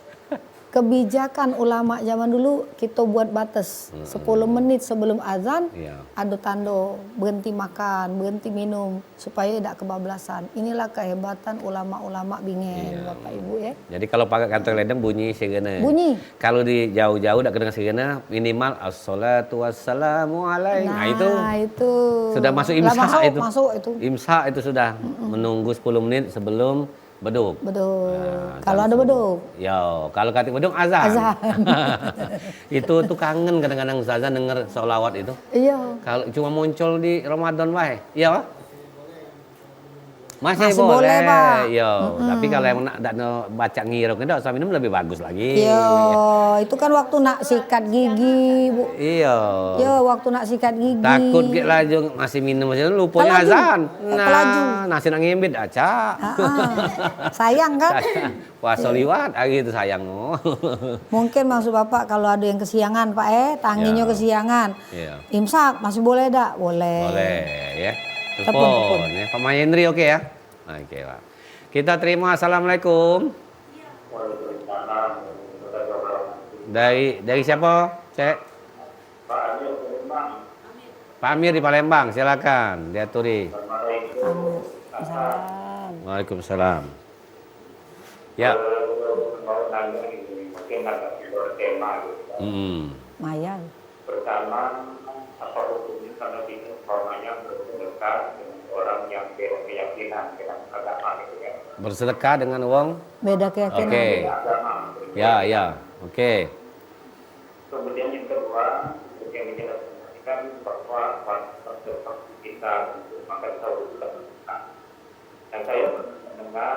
kebijakan ulama zaman dulu kita buat batas 10 menit sebelum azan ada tanda berhenti makan, berhenti minum supaya tidak kebablasan. Inilah kehebatan ulama-ulama bingen Bapak Ibu ya. Jadi kalau pakai kantor ledeng bunyi sirene. Bunyi. Kalau di jauh-jauh tidak kedengar sirene minimal assalatu wassalamu alaikum. Nah itu sudah masuk imsak itu. Masuk itu. Imsak itu sudah menunggu 10 menit sebelum beduk. Beduk. Nah, Kalau ada subuh. beduk. Ya, kalau katik beduk azan. Azan. Itu tuh kangen kadang-kadang ustazah denger sholawat itu. Iya. Kalau cuma muncul di Ramadan wae. Iya, Pak? Masih Masih boleh, Pak. Iya, tapi kalau yang nak baca ngiruk itu usah minum lebih bagus lagi. Iya, itu kan waktu nak sikat gigi, Bu. Iya. Iya, waktu nak sikat gigi. Takut gitu laju masih minum masih lupanya Kelaju. azan. Kelaju. Nasi nang ngimbit aja. Sayang kan? Puasa liwat gitu sayang. Mungkin maksud Bapak kalau ada yang kesiangan, Pak, tanginya Ya. kesiangan. Iya. Imsak masih boleh dak? Boleh. Boleh ya. Telepon. Telepon ya. Pak Mayendri oke ya? Oke, Pak. Kita terima assalamualaikum. Dari siapa, Cek? Pak Amir di Palembang, silakan diaturi. Salam. Waalaikumsalam. Ya. Mungkin agak bertema gitu. Maya. Pertama, apa hukumnya kalau kita umpamanya bersedekah dengan orang yang beda keyakinan dengan agama gitu ya. Bersedekah dengan uang? Beda keyakinan. Oke. Agama. Ya. Oke. Kemudian yang kedua, yang menjelaskan bahwa waktu kita untuk makan sahur itu bersedekah. Dan saya mendengar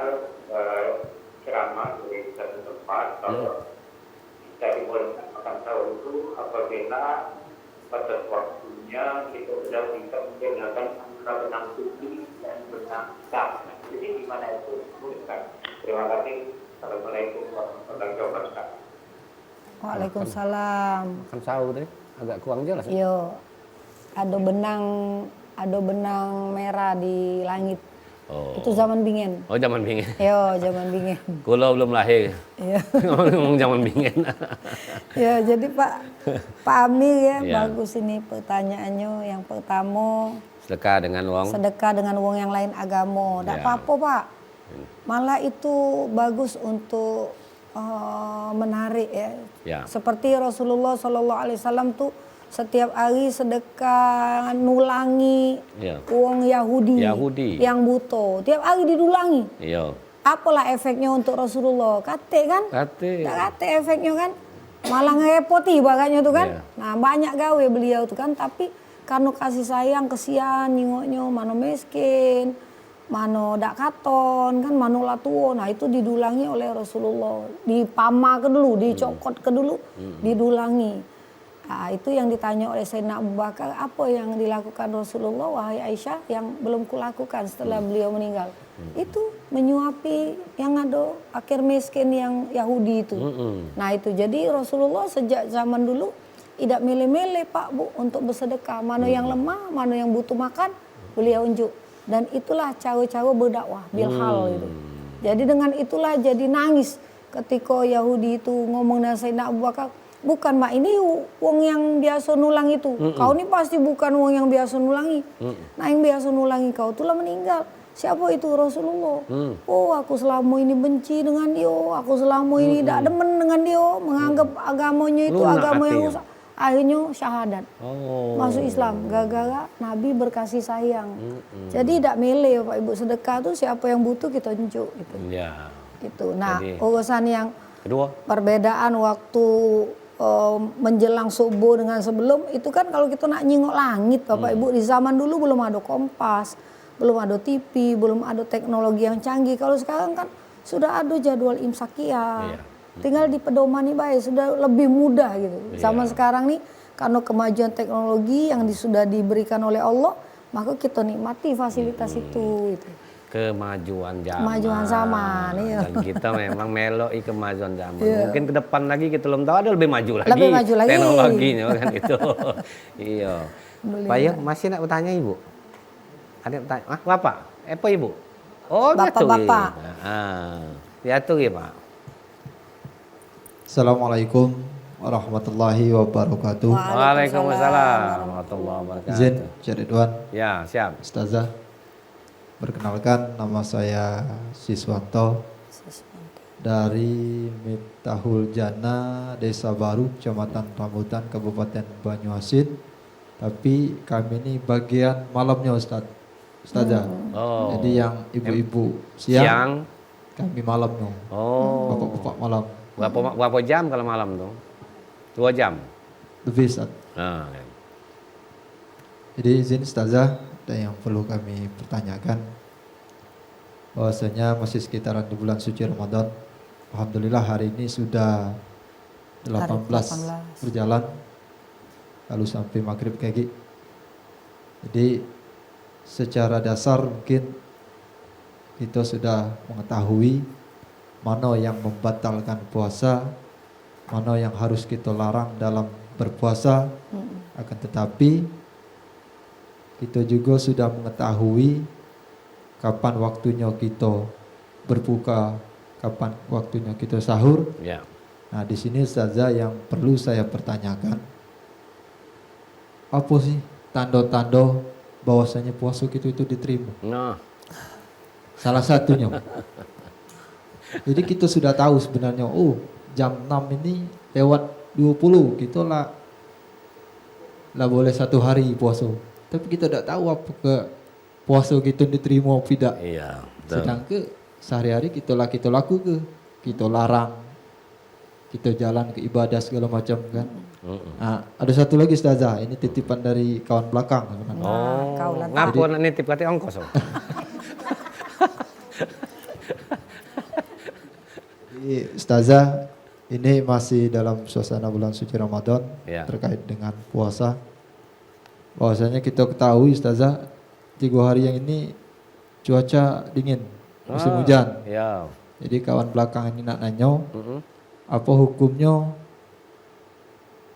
ceramah dari satu tempat bahwa kita dibolehkan makan sahur itu apabila pada waktunya kita sudah bisa membedakan antara benang putih dan benang hitam. Jadi gimana itu? Bukan. Terima kasih. Assalamualaikum warahmatullahi wabarakatuh. Waalaikumsalam. Kan sahur tadi agak kurang jelas. Ya? Yo. Ada benang merah di langit. Oh. Itu zaman bingen. Oh, zaman bingen. Yo, zaman bingen. Kulo belum lahir. Iya. Ngomong zaman bingen. Ya, jadi Pak Amir ya, Iya. bagus ini pertanyaannya. Yang pertama, Sedekah dengan uang. sedekah dengan uang yang lain agama. Tidak Ya. apa-apa, Pak. Malah itu bagus untuk menarik ya. Ya. Seperti Rasulullah SAW tuh setiap hari sedekah nulangi Ya. uang Yahudi yang butuh. Tiap hari didulangi. Iya. Apalah efeknya untuk Rasulullah? Kate kan? Kate. Tak kate efeknya kan? Malah ngerepoti baganya tuh kan? Iya. Nah banyak gawe beliau tuh kan. Tapi karena kasih sayang, kesian, nyingoknya, mano miskin, mano dak katon, kan mano latuo. Nah itu didulangi oleh Rasulullah. Dipama ke dulu, dicokot ke dulu, didulangi. Nah, itu yang ditanya oleh Sayyidina Abu Bakar, apa yang dilakukan Rasulullah, wahai Aisyah, yang belum kulakukan setelah beliau meninggal. Itu menyuapi yang ada fakir miskin yang Yahudi itu. Nah itu jadi Rasulullah sejak zaman dulu tidak milih-milih Pak Bu untuk bersedekah. Mana yang lemah, mana yang butuh makan, beliau unjuk. Dan itulah cara-cara berdakwah, bilhal gitu. Jadi dengan itulah jadi nangis ketika Yahudi itu ngomong dengan Sayyidina Abu Bakar, bukan Mak, ini uang yang biasa nulang itu. Kau ini pasti bukan uang yang biasa nulangi. Nah yang biasa nulangi kau itulah meninggal. Siapa itu? Rasulullah. Oh aku selama ini benci dengan dia. Aku selama ini tidak demen dengan dia. Menganggap agamanya itu Lunak agama yang hatinya. rusak. Akhirnya syahadat. Oh. Masuk Islam. Gara-gara Nabi berkasih sayang. Jadi tidak milih Pak Ibu, sedekah tuh siapa yang butuh kita unjuk. Gitu. Ya. Gitu. Nah Jadi- urusan yang Kedua. perbedaan waktu menjelang subuh dengan sebelum itu kan kalau kita nak nyingok langit Bapak Ibu, di zaman dulu belum ada kompas, belum ada TV, belum ada teknologi yang canggih. Kalau sekarang kan sudah ada jadwal imsakia. Iya. Tinggal di pedomani baik, sudah lebih mudah gitu. Iya. Zaman sekarang nih karena kemajuan teknologi yang sudah diberikan oleh Allah, maka kita nikmati fasilitas itu gitu. Kemajuan zaman. Kemajuan zaman, iya. Dan kita memang meloi kemajuan zaman. Mungkin ke depan lagi kita belum tahu ada lebih maju lagi. Lebih maju lagi. Teknologinya kan itu. Iya. Pak Yo, masih nak bertanya Ibu? Ada yang bertanya? Ah, Bapak? Apa Ibu? Oh, Bapak-bapak. Diatur ya Pak. Assalamualaikum warahmatullahi wabarakatuh. Waalaikumsalam warahmatullahi wabarakatuh. Izin Cik Ridwan, Ya, siap. Ustazah. Perkenalkan, nama saya Siswanto dari Miftahul Jannah, Desa Baru, Kecamatan Rambutan, Kabupaten Banyuasin. Tapi kami ini bagian malamnya Ustazah. Oh. Jadi yang ibu-ibu siang, kami malam dong. Oh. Bapak-bapak malam. Berapa jam kalau malam tuh? 2 jam. Lebih Ustaz. Nah, ya. Jadi izin Ustazah, ada yang perlu kami pertanyakan. Bahwasanya masih sekitaran di bulan suci Ramadan. Alhamdulillah hari ini sudah 18 berjalan. Lalu sampai maghrib kayak gitu. Jadi secara dasar mungkin kita sudah mengetahui mana yang membatalkan puasa, mana yang harus kita larang dalam berpuasa. Akan tetapi kita juga sudah mengetahui kapan waktunya kita berbuka, kapan waktunya kita sahur. Ya. Nah, di sini Ustazah yang perlu saya pertanyakan, apa sih tanda-tanda bahwasanya puasa kita itu diterima? Nah, Salah satunya. Jadi kita sudah tahu sebenarnya, oh jam 6 ini lewat 20, kita lah boleh 1 hari puasa. Tapi kita tidak tahu apakah puasa kita diterima atau tidak. iya. Betul. Sedangkan sehari-hari kita laku ke, kita larang, kita jalan ke ibadah segala macam kan. Nah, ada satu lagi Ustazah, ini titipan dari kawan belakang sebenarnya. Oh, ngapu nak nitip kata ongkos. Jadi Ustazah, ini masih dalam suasana bulan suci Ramadan Ya. terkait dengan puasa. Bahwasanya kita ketahui Ustazah, 3 hari yang ini cuaca dingin, musim hujan. Ya. Jadi kawan belakang ini nak nanya, apa hukumnya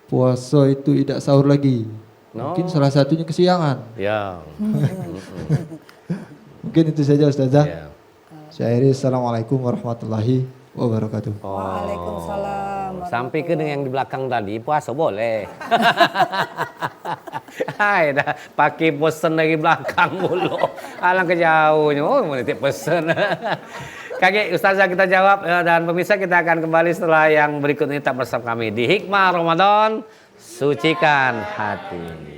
puasa itu tidak sahur lagi? Mungkin salah satunya kesiangan. Ya. Mungkin itu saja Ustazah. Ya. Saya akhiri, Assalamualaikum warahmatullahi wabarakatuh. Waalaikumsalam. Sampai ke dengan yang di belakang tadi puasa boleh. Hai dah pakai pesen dari belakang mulu. Alang kejauhnya. Oh mau nitip pesen. Kakek Ustazah kita jawab dan pemirsa kita akan kembali setelah yang berikut ini, tetap bersama kami di Hikmah Ramadan, sucikan hati.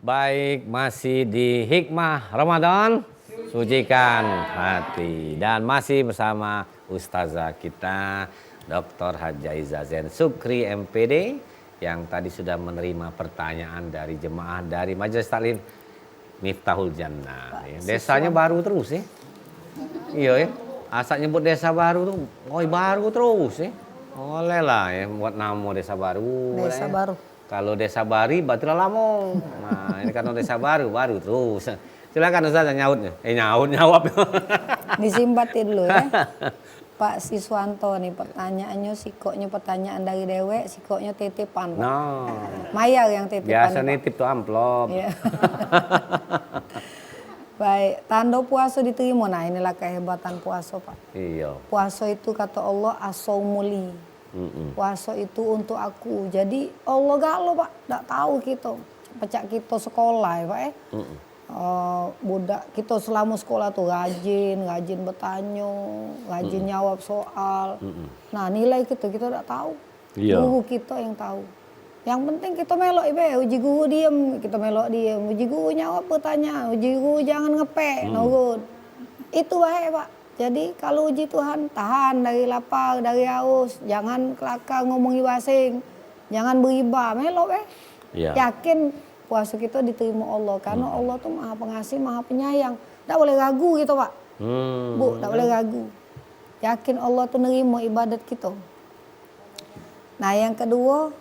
Baik, masih di Hikmah Ramadan, sucikan hati. Dan masih bersama Ustazah kita, Dr. Haja Izazen Sukri MPD, yang tadi sudah menerima pertanyaan dari jemaah dari Majelis Taklim Miftahul Jannah. Desanya baru terus ya. Iya ya, asal nyebut desa baru tuh, baru terus ya. Oleh lah ya, buat nama desa baru. Desa baru. Kalau desa bari batu lamong. Nah, ini kan desa baru terus. Silakan Ustaz nyautnya. Nyawab. Disimbatin dulu ya. Pak Siswanto nih pertanyaannya, sikoknya pertanyaan dari Dewek, sikoknya titipan. Pak. No. Mayar yang titipan. Biasa Pak. nitip tuh amplop. Iya. Baik, tanda puasa diterima. Nah, inilah kehebatan puasa, Pak. Iya. Puasa itu kata Allah as-saumuli. Puasa itu untuk aku. Jadi Allah galo Pak, tidak tahu kita. Pecak kita sekolah ya Pak ya. Budak kita selama sekolah tuh rajin bertanya, rajin jawab soal. Nah nilai kita tidak tahu. Iya. Guru kita yang tahu. Yang penting kita melok ibe, uji guru diem, kita melok diem. Uji guru jawab pertanyaan, uji guru jangan ngepek, nurut. Itu baik Pak. Jadi kalau uji Tuhan, tahan dari lapar, dari haus. Jangan kelakar ngomongi basing. Jangan beriba, melok Iya. Yakin puasa kita diterima Allah. Karena Allah tuh maha pengasih, maha penyayang. Tidak boleh ragu gitu Pak. Bu, tidak boleh ragu. Yakin Allah tuh nerima ibadat kita. Nah yang kedua,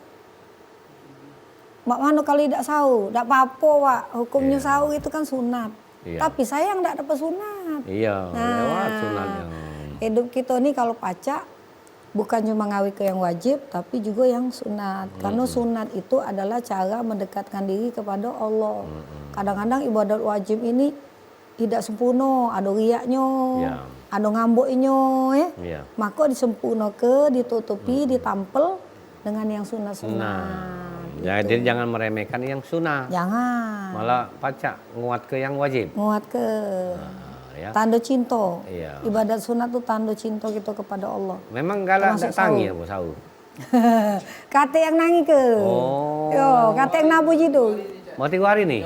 Mak Mano kalau tidak sahur, tidak apa-apa Pak. Hukumnya sahur itu kan sunat. Iya. Tapi saya tidak dapat sunat. Iya, lewat sunatnya. Hidup kita nih kalau pacak bukan cuma ngawi ke yang wajib, tapi juga yang sunat. Karena sunat itu adalah cara mendekatkan diri kepada Allah. Kadang-kadang ibadat wajib ini tidak sempurna, ada riaknya, ada ngambuknya, ya. Iya. Maka disempurna ditutupi, ditampel dengan yang sunat-sunat. Jadi jangan meremehkan yang sunnah. Jangan. Malah pacak nguat ke yang wajib. Nguat ke. ya. Tanda cinta. Iya. Ibadat sunat tuh tanda cinta kita kepada Allah. Memang galak Termasuk tak tangi ya Bu sahur. Kate yang nangi ke. Oh. Yo, kate yang nabu jitu. Mau 3 hari nih?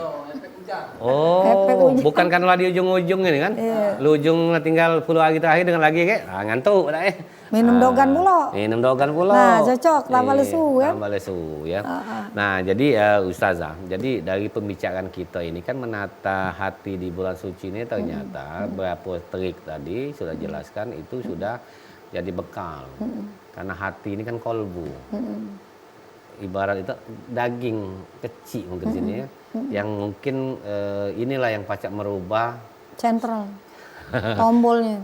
Efek Oh, hujan. bukan karena di ujung-ujung ini kan? Lu ujung tinggal 10 hari terakhir dengan lagi kayak ngantuk dah Minum dogan pula. Minum dogan pula. Nah, cocok, tambah lesu kan? Tambah lesu ya. Nah, jadi Ustazah, jadi dari pembicaraan kita ini kan menata hati di bulan suci ini ternyata berapa trik tadi sudah jelaskan itu sudah jadi bekal. Karena hati ini kan kolbu. Ibarat itu daging kecil mungkin sini ya. Yang mungkin inilah yang pacak merubah Sentral. Tombolnya.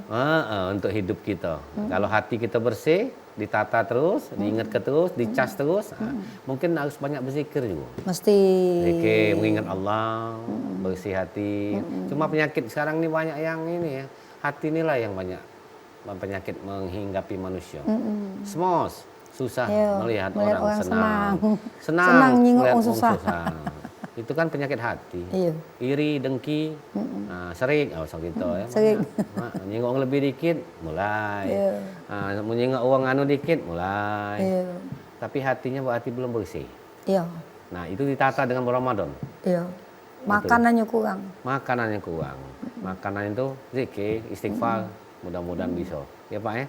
untuk hidup kita. Kalau hati kita bersih, ditata terus, diingat terus, dicas terus, mungkin harus banyak berzikir juga. Mesti. Zikir, mengingat Allah, bersih hati. Cuma penyakit sekarang ini banyak yang ini ya. Hati inilah yang banyak penyakit menghinggapi manusia. Semos, susah melihat orang senang. Senang nyingok melihat orang susah. Itu kan penyakit hati. Iya. Iri, dengki, serik, gitu ya. Serik. Nyingok orang lebih dikit, mulai. Iya. Menyingok orang anu dikit, mulai. Iya. Tapi hatinya berarti belum bersih. Iya. Nah, itu ditata dengan Ramadan. Iya. Makanannya kurang. Makanannya kurang. Makanan itu zikir, istighfar, mudah-mudahan bisa. Ya Pak ya.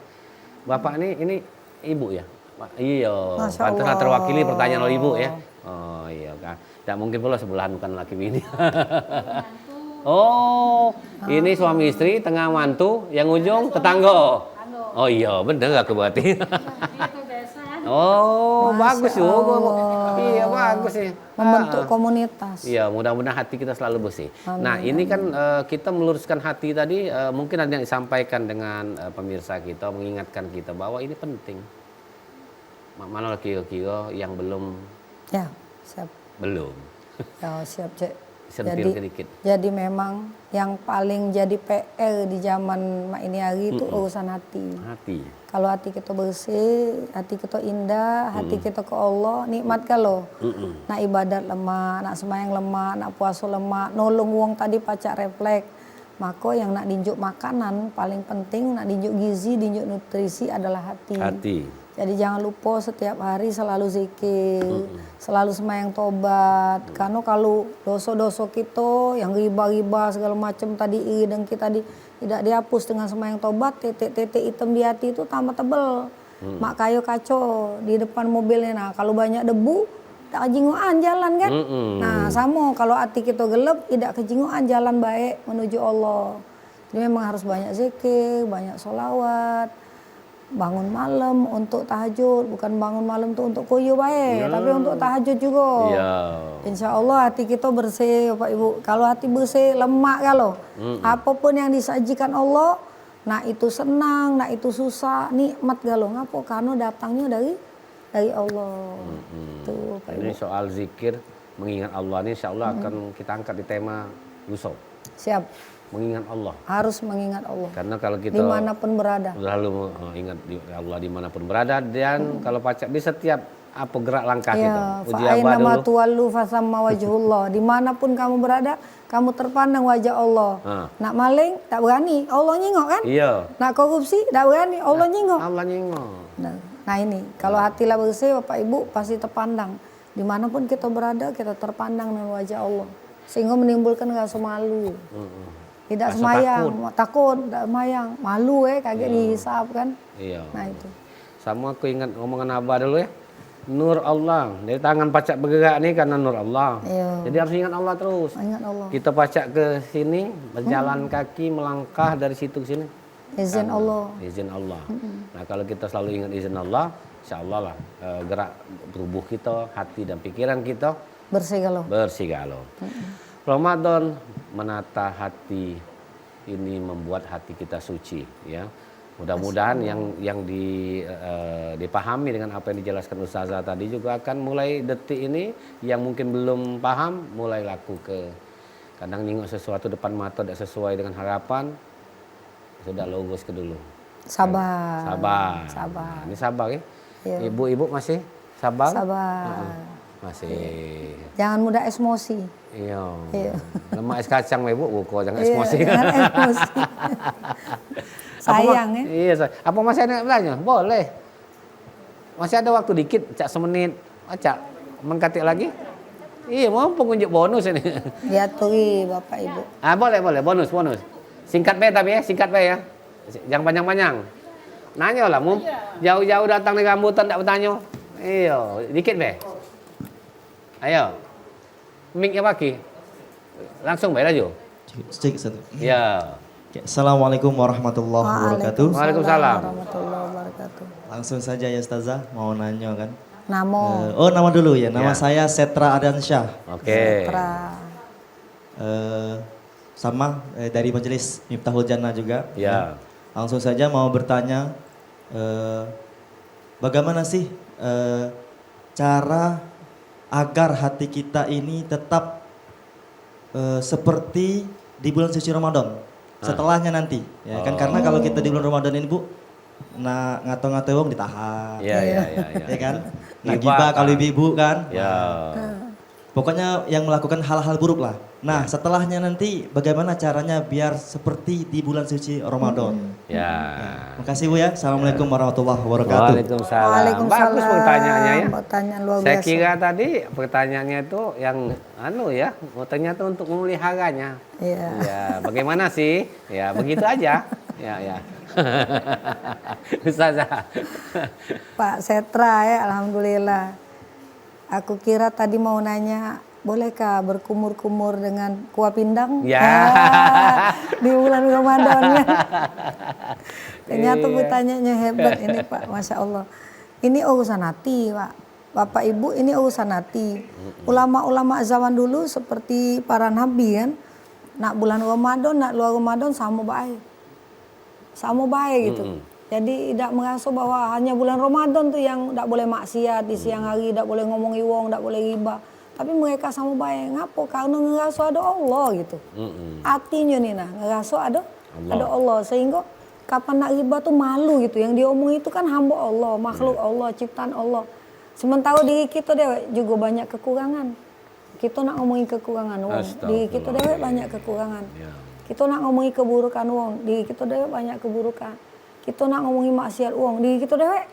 Bapak ini ibu ya? Iya. Masya Pantas Allah. terwakili pertanyaan oleh ibu ya. Oh iya kan. Tidak mungkin pula sebelahan bukan laki bini. Oh, ini suami istri, tengah mantu, yang ujung tetangga. Oh iya, bener aku berarti. Oh, bagus juga. Iya, bagus sih. Membentuk komunitas. Iya, mudah-mudahan hati kita selalu bersih. Nah, ini kan kita meluruskan hati tadi, mungkin ada yang disampaikan dengan pemirsa kita, mengingatkan kita bahwa ini penting. Mana kira-kira yang belum? Ya, siap. Belum. Ya, siap, Cek. Sentil sedikit. Jadi memang yang paling jadi PR di zaman ini hari itu urusan hati. Hati. Kalau hati kita bersih, hati kita indah, hati kita ke Allah, nikmat kalau. Nak ibadat lemah, nak sembahyang lemah, nak puasa lemah, nolong uang tadi pacak refleks. Maka yang nak dinjuk makanan paling penting, nak dinjuk gizi, dinjuk nutrisi adalah hati. Hati. Jadi jangan lupa setiap hari selalu zikir, selalu sembahyang tobat. Karena kalau dosa-dosa kita yang riba-riba segala macam tadi iri dan kita tidak dihapus dengan sembahyang tobat, titik-titik hitam di hati itu tambah tebel. Mak kayu kacau di depan mobilnya. Nah kalau banyak debu, tak kejinguan jalan kan. Nah sama kalau hati kita gelap, tidak kejinguan jalan baik menuju Allah. Jadi memang harus banyak zikir, banyak sholawat. Bangun malam untuk tahajud, bukan bangun malam tuh untuk koyo baik, tapi untuk tahajud juga. Iya. Insya Allah hati kita bersih, Bapak Ibu. Kalau hati bersih, lemak kalau. Apapun yang disajikan Allah, nah itu senang, nah itu susah, nikmat kalau. Ngapa? Karena datangnya dari Allah. Tuh, Bapak Ini Ibu. soal zikir, mengingat Allah ini insya Allah akan kita angkat di tema lusa. Siap. Mengingat Allah. Harus mengingat Allah. Karena kalau kita Dimanapun berada. selalu ingat Allah dimanapun berada dan kalau pacak di setiap apa gerak langkah kita. Uji abah Fa'aina ma dulu. tuwallu fasamma wajhullah. Dimanapun kamu berada, kamu terpandang wajah Allah. Nak maling, tak berani, Allah nyingok kan? Iya. Nak korupsi, tak berani, Allah nyingok. Allah nyingok. Nah ini, kalau hatilah bersih, Bapak Ibu pasti terpandang. Dimanapun kita berada, kita terpandang dengan wajah Allah. Sehingga menimbulkan rasa malu. Tidak Rasa semayang, takut, tidak semayang. Malu kaget dihisap kan. Iya. Nah itu. Sama aku ingat omongan Abah dulu ya. Nur Allah. Dari tangan pacak bergerak nih karena nur Allah. Iya. Jadi harus ingat Allah terus. Ingat Allah. Kita pacak ke sini, berjalan kaki, melangkah dari situ ke sini. Izin Allah. Izin Allah. Nah kalau kita selalu ingat izin Allah, insya Allah lah gerak tubuh kita, hati dan pikiran kita Bersih kalau. bersih galau. Ramadan menata hati ini membuat hati kita suci ya. Mudah-mudahan yang dipahami dengan apa yang dijelaskan Ustazah tadi juga akan mulai detik ini yang mungkin belum paham mulai laku ke kadang nengok sesuatu depan mata tidak sesuai dengan harapan sudah logos ke dulu. Sabar. Sabar. Sabar. Nah, ini sabar ya. Iya. Ibu-ibu masih sabar? Sabar. Masih. Jangan mudah emosi. Iya. Iya. Lemak es kacang Bu, buko jangan Iya, emosi. jangan emosi. Sayang ya. Iya, apa masih ada belanja? Boleh. Masih ada waktu dikit, cak semenit. Cak, mengkatik lagi? Iya, mau pengunjuk bonus ini. Diaturi Bapak Ibu. Boleh, bonus. Singkat be tapi ya, singkat be ya. Jangan panjang-panjang. Nanya lah, mau jauh-jauh datang di rambutan tak bertanya. Iya, dikit be. Ayo. Mic-nya pakai. Langsung be laju. Sedikit satu. Ya. Oke, Assalamualaikum warahmatullahi wabarakatuh. Waalaikumsalam. Warahmatullahi wabarakatuh. Langsung saja ya Ustazah, mau nanya kan? Namo. Nama dulu ya. Nama Ya. saya Setra Adansyah. Oke. Setra. Sama dari Majelis Miftahul Jannah juga. Ya. Langsung saja mau bertanya, bagaimana sih cara agar hati kita ini tetap seperti di bulan suci Ramadan setelahnya nanti, ya kan? Karena kalau kita di bulan Ramadan ini Bu, nah ngato-ngato wong ditahan, Iya. ya kan? Nah Gibah, gibah kan? kalau ibu-ibu kan, Ya. pokoknya yang melakukan hal-hal buruk lah. Nah setelahnya nanti bagaimana caranya biar seperti di bulan suci Ramadan? Ya. Makasih Bu ya. Assalamualaikum warahmatullahi wabarakatuh. Waalaikumsalam. Waalaikumsalam. Bagus pertanyaannya ya. Pertanyaan luar Saya biasa. kira tadi pertanyaannya itu yang ya, ternyata untuk memeliharanya. Iya. Ya, bagaimana sih? Ya, begitu aja. Ya. Ustazah. Pak Setra ya, alhamdulillah. Aku kira tadi mau nanya, bolehkah berkumur-kumur dengan kuah pindang? Ya. Di bulan Ramadan kan. Ternyata Iya. pertanyaannya hebat ini Pak, Masya Allah. Ini urusan hati Pak. Bapak Ibu ini urusan hati. Ulama-ulama zaman dulu seperti para nabi kan, nak bulan Ramadan, nak luar Ramadan sama baik. Sama baik gitu. Jadi tidak merasa bahwa hanya bulan Ramadan tuh yang tidak boleh maksiat di siang hari, tidak boleh ngomong iwong, tidak boleh riba. Tapi mereka sama baik. Ngapa? Karena ngerasa ada Allah gitu. Hatinya nih nah, ngerasa ada Allah. Sehingga kapan nak riba tuh malu gitu. Yang diomong itu kan hamba Allah, makhluk Allah, ciptaan Allah. Sementara diri kita dewek juga banyak kekurangan. Kita nak ngomongin kekurangan wong. Diri kita dewek banyak kekurangan. Kita nak ngomongin keburukan wong. Diri kita dewek banyak keburukan. Kita nak ngomongin maksiat wong. Diri kita dewek.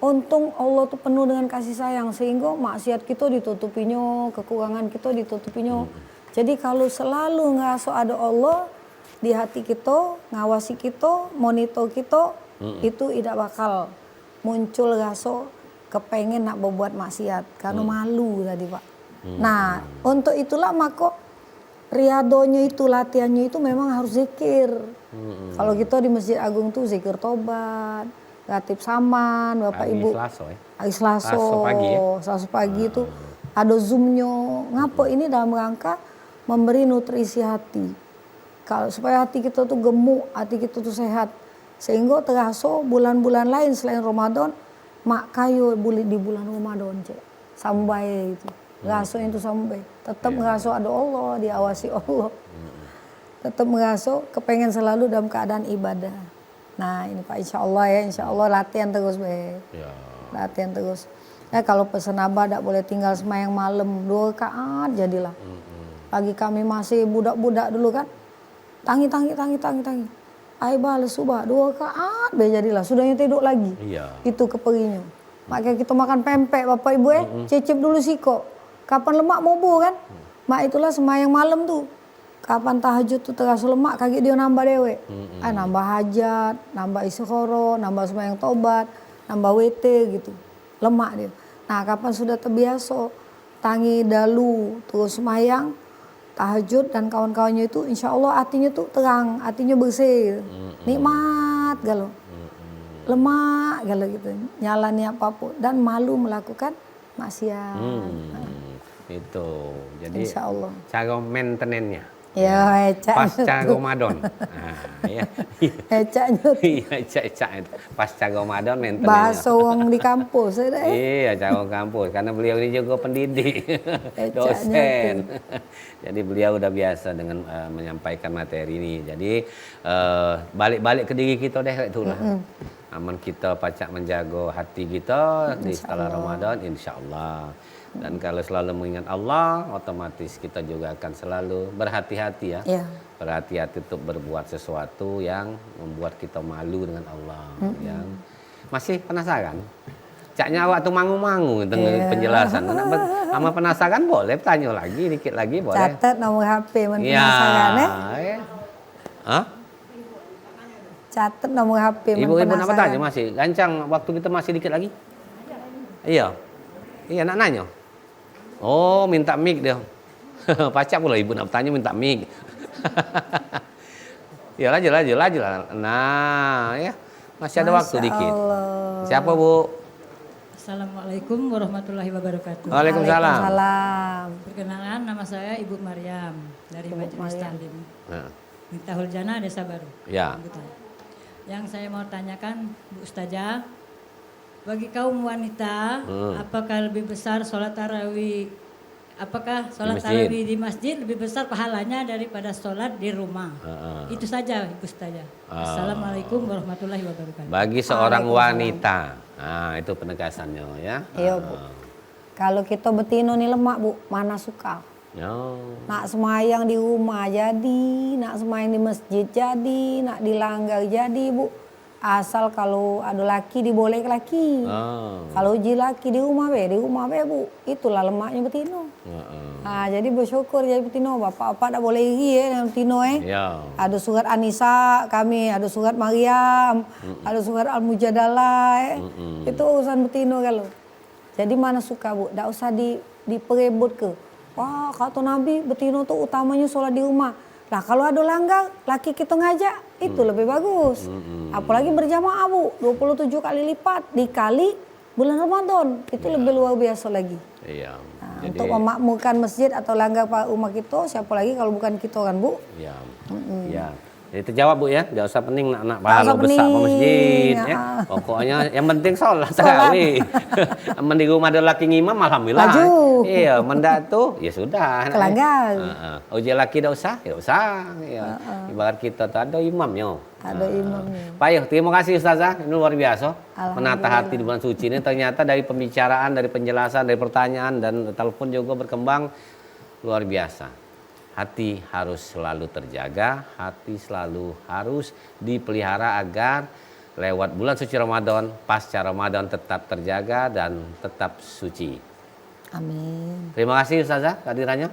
Untung Allah tuh penuh dengan kasih sayang sehingga maksiat kita ditutupinya, kekurangan kita ditutupinya. Jadi kalau selalu ngerasa ada Allah di hati kita, ngawasi kita, monitor kita, itu tidak bakal muncul rasa kepengen nak berbuat maksiat karena malu tadi Pak. Nah untuk itulah maka riadonya itu, latihannya itu memang harus zikir. Kalau kita di Masjid Agung tuh zikir tobat, Ratib Saman, Bapak Ibu. Hari Selasa pagi ya? Selasa pagi itu ada zoomnya. Ngapa ini dalam rangka memberi nutrisi hati. Kalau supaya hati kita tuh gemuk, hati kita tuh sehat. Sehingga terasa bulan-bulan lain selain Ramadan, mak kayu di bulan Ramadan cek. Sampai itu. Rasanya itu sampai. Tetap ngerasa ada Allah, diawasi Allah. Tetap ngerasa kepengen selalu dalam keadaan ibadah. Nah ini Pak insya Allah latihan terus be. Latihan terus. Nah kalau pesan abah tidak boleh tinggal semayang malam 2 rakaat jadilah. Pagi kami masih budak-budak dulu kan. Tangi. Ayo balas subah 2 rakaat be jadilah. Sudahnya tidur lagi. Itu keperinya. Makanya kita makan pempek Bapak Ibu cicip dulu siko. Kapan lemak mobo kan. Mak itulah semayang malam tuh. Kapan tahajud tuh terasa lemak, kaget dia nambah dewe. Nambah hajat, nambah istighoro, nambah sembahyang tobat, nambah WT gitu. Lemak dia. Nah kapan sudah terbiasa, tangi dalu, terus sembahyang, tahajud dan kawan-kawannya itu insya Allah hatinya tuh terang, hatinya bersih. Nikmat galau. Lemak galau gitu, nyalani apapun. Dan malu melakukan maksiat. Itu, jadi insya Allah. cara maintenance-nya. Ya, pasca Ramadan. Ya. Ecaknya Ecak pasca Ramadan maintenance. bahasa orang di kampus ya. Iya, cara kampus karena beliau ini juga pendidik, dosen. Jadi beliau udah biasa dengan menyampaikan materi ini. Jadi balik-balik ke diri kita deh itulah. Aman kita pacak menjaga hati kita di setelah Ramadan, insya Allah. Dan kalau selalu mengingat Allah, otomatis kita juga akan selalu berhati-hati ya. Iya. Berhati-hati untuk berbuat sesuatu yang membuat kita malu dengan Allah. Yang masih penasaran? Caknya awak tuh mangu-mangu dengan penjelasan. Sama penasaran boleh tanya lagi, dikit lagi boleh. Catat nomor HP Iya. penasaran Hah? Catat nomor HP Ibu-ibu nak tanya masih? Gancang waktu kita masih dikit lagi? Iya. Iya nak nanya. Oh, minta mic dia. Pacak pula ibu nak bertanya minta mic. Ya laju lah. Nah, ya. Masih ada waktu dikit. Siapa, Bu? Assalamualaikum warahmatullahi wabarakatuh. Waalaikumsalam. Perkenalan, nama saya Ibu Maryam dari Majelis Taklim Miftahul Jannah Desa Baru. Ya. Yang saya mau tanyakan, Bu Ustazah, bagi kaum wanita, apakah lebih besar sholat tarawih? Apakah sholat tarawih di masjid lebih besar pahalanya daripada sholat di rumah? Itu saja, Ibu Ustazah. Assalamualaikum warahmatullahi wabarakatuh. Bagi seorang wanita, nah itu penegasannya ya. Iya Bu. Kalau kita betino nih lemak Bu, mana suka? Nak semayang di rumah jadi, nak semayang di masjid jadi, nak dilanggar jadi Bu. Asal kalau ada laki diboleh laki. Kalau uji laki di rumah be Bu. Itulah lemaknya betino. Nah, jadi bersyukur jadi betino. Bapak-bapak tak boleh iri dengan betino Ada surat Anisa kami, ada surat Maryam, ada surat Al-Mujadalah Itu urusan betino kalau. Jadi mana suka Bu, tak usah diperebut ke. Wah, kata Nabi betino tuh utamanya sholat di rumah. Nah kalau ada langgar, laki kita ngajak, itu lebih bagus. Apalagi berjamaah Bu, 27 kali lipat dikali bulan Ramadan. Itu lebih luar biasa lagi. Iya. Nah, untuk memakmurkan masjid atau langgar rumah kita, siapa lagi kalau bukan kita kan Bu? Iya. Iya. Jadi terjawab Bu ya, gak usah pening nak pahala besar ke masjid ya. Pokoknya yang penting sholat tarawih. Aman di rumah ada laki ngimam alhamdulillah. Laju. Iya, mendak tuh ya sudah. Kelanggar. Uji laki dak usah, ya usah. Ya. Ibarat kita tuh ada imamnya. Ada imamnya. Baik, terima kasih Ustazah. Ini luar biasa. Menata hati di bulan suci ini ternyata dari pembicaraan, dari penjelasan, dari pertanyaan dan telepon juga berkembang luar biasa. Hati harus selalu terjaga, hati selalu harus dipelihara agar lewat bulan suci Ramadan, pasca Ramadan tetap terjaga dan tetap suci. Amin. Terima kasih Ustazah kehadirannya.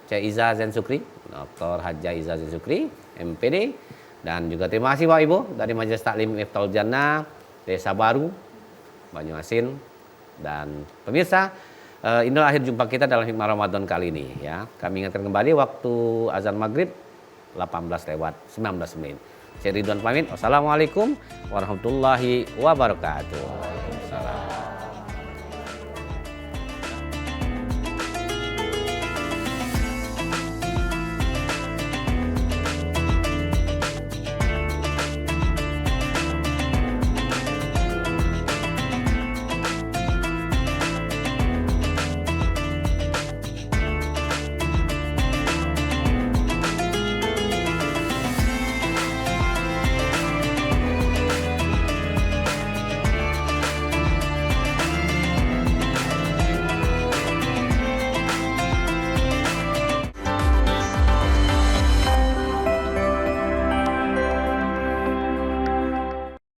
Cik Iza Zain Sukri, Dr. Haja Iza Zain Sukri, MPD. Dan juga terima kasih Bapak Ibu dari Majelis Taklim Miftahul Jannah, Desa Baru, Banyuasin. Dan pemirsa, inilah akhir jumpa kita dalam hikmah Ramadan kali ini ya. Kami ingatkan kembali waktu azan maghrib 18:19. Saya Ridwan pamit. Wassalamualaikum warahmatullahi wabarakatuh.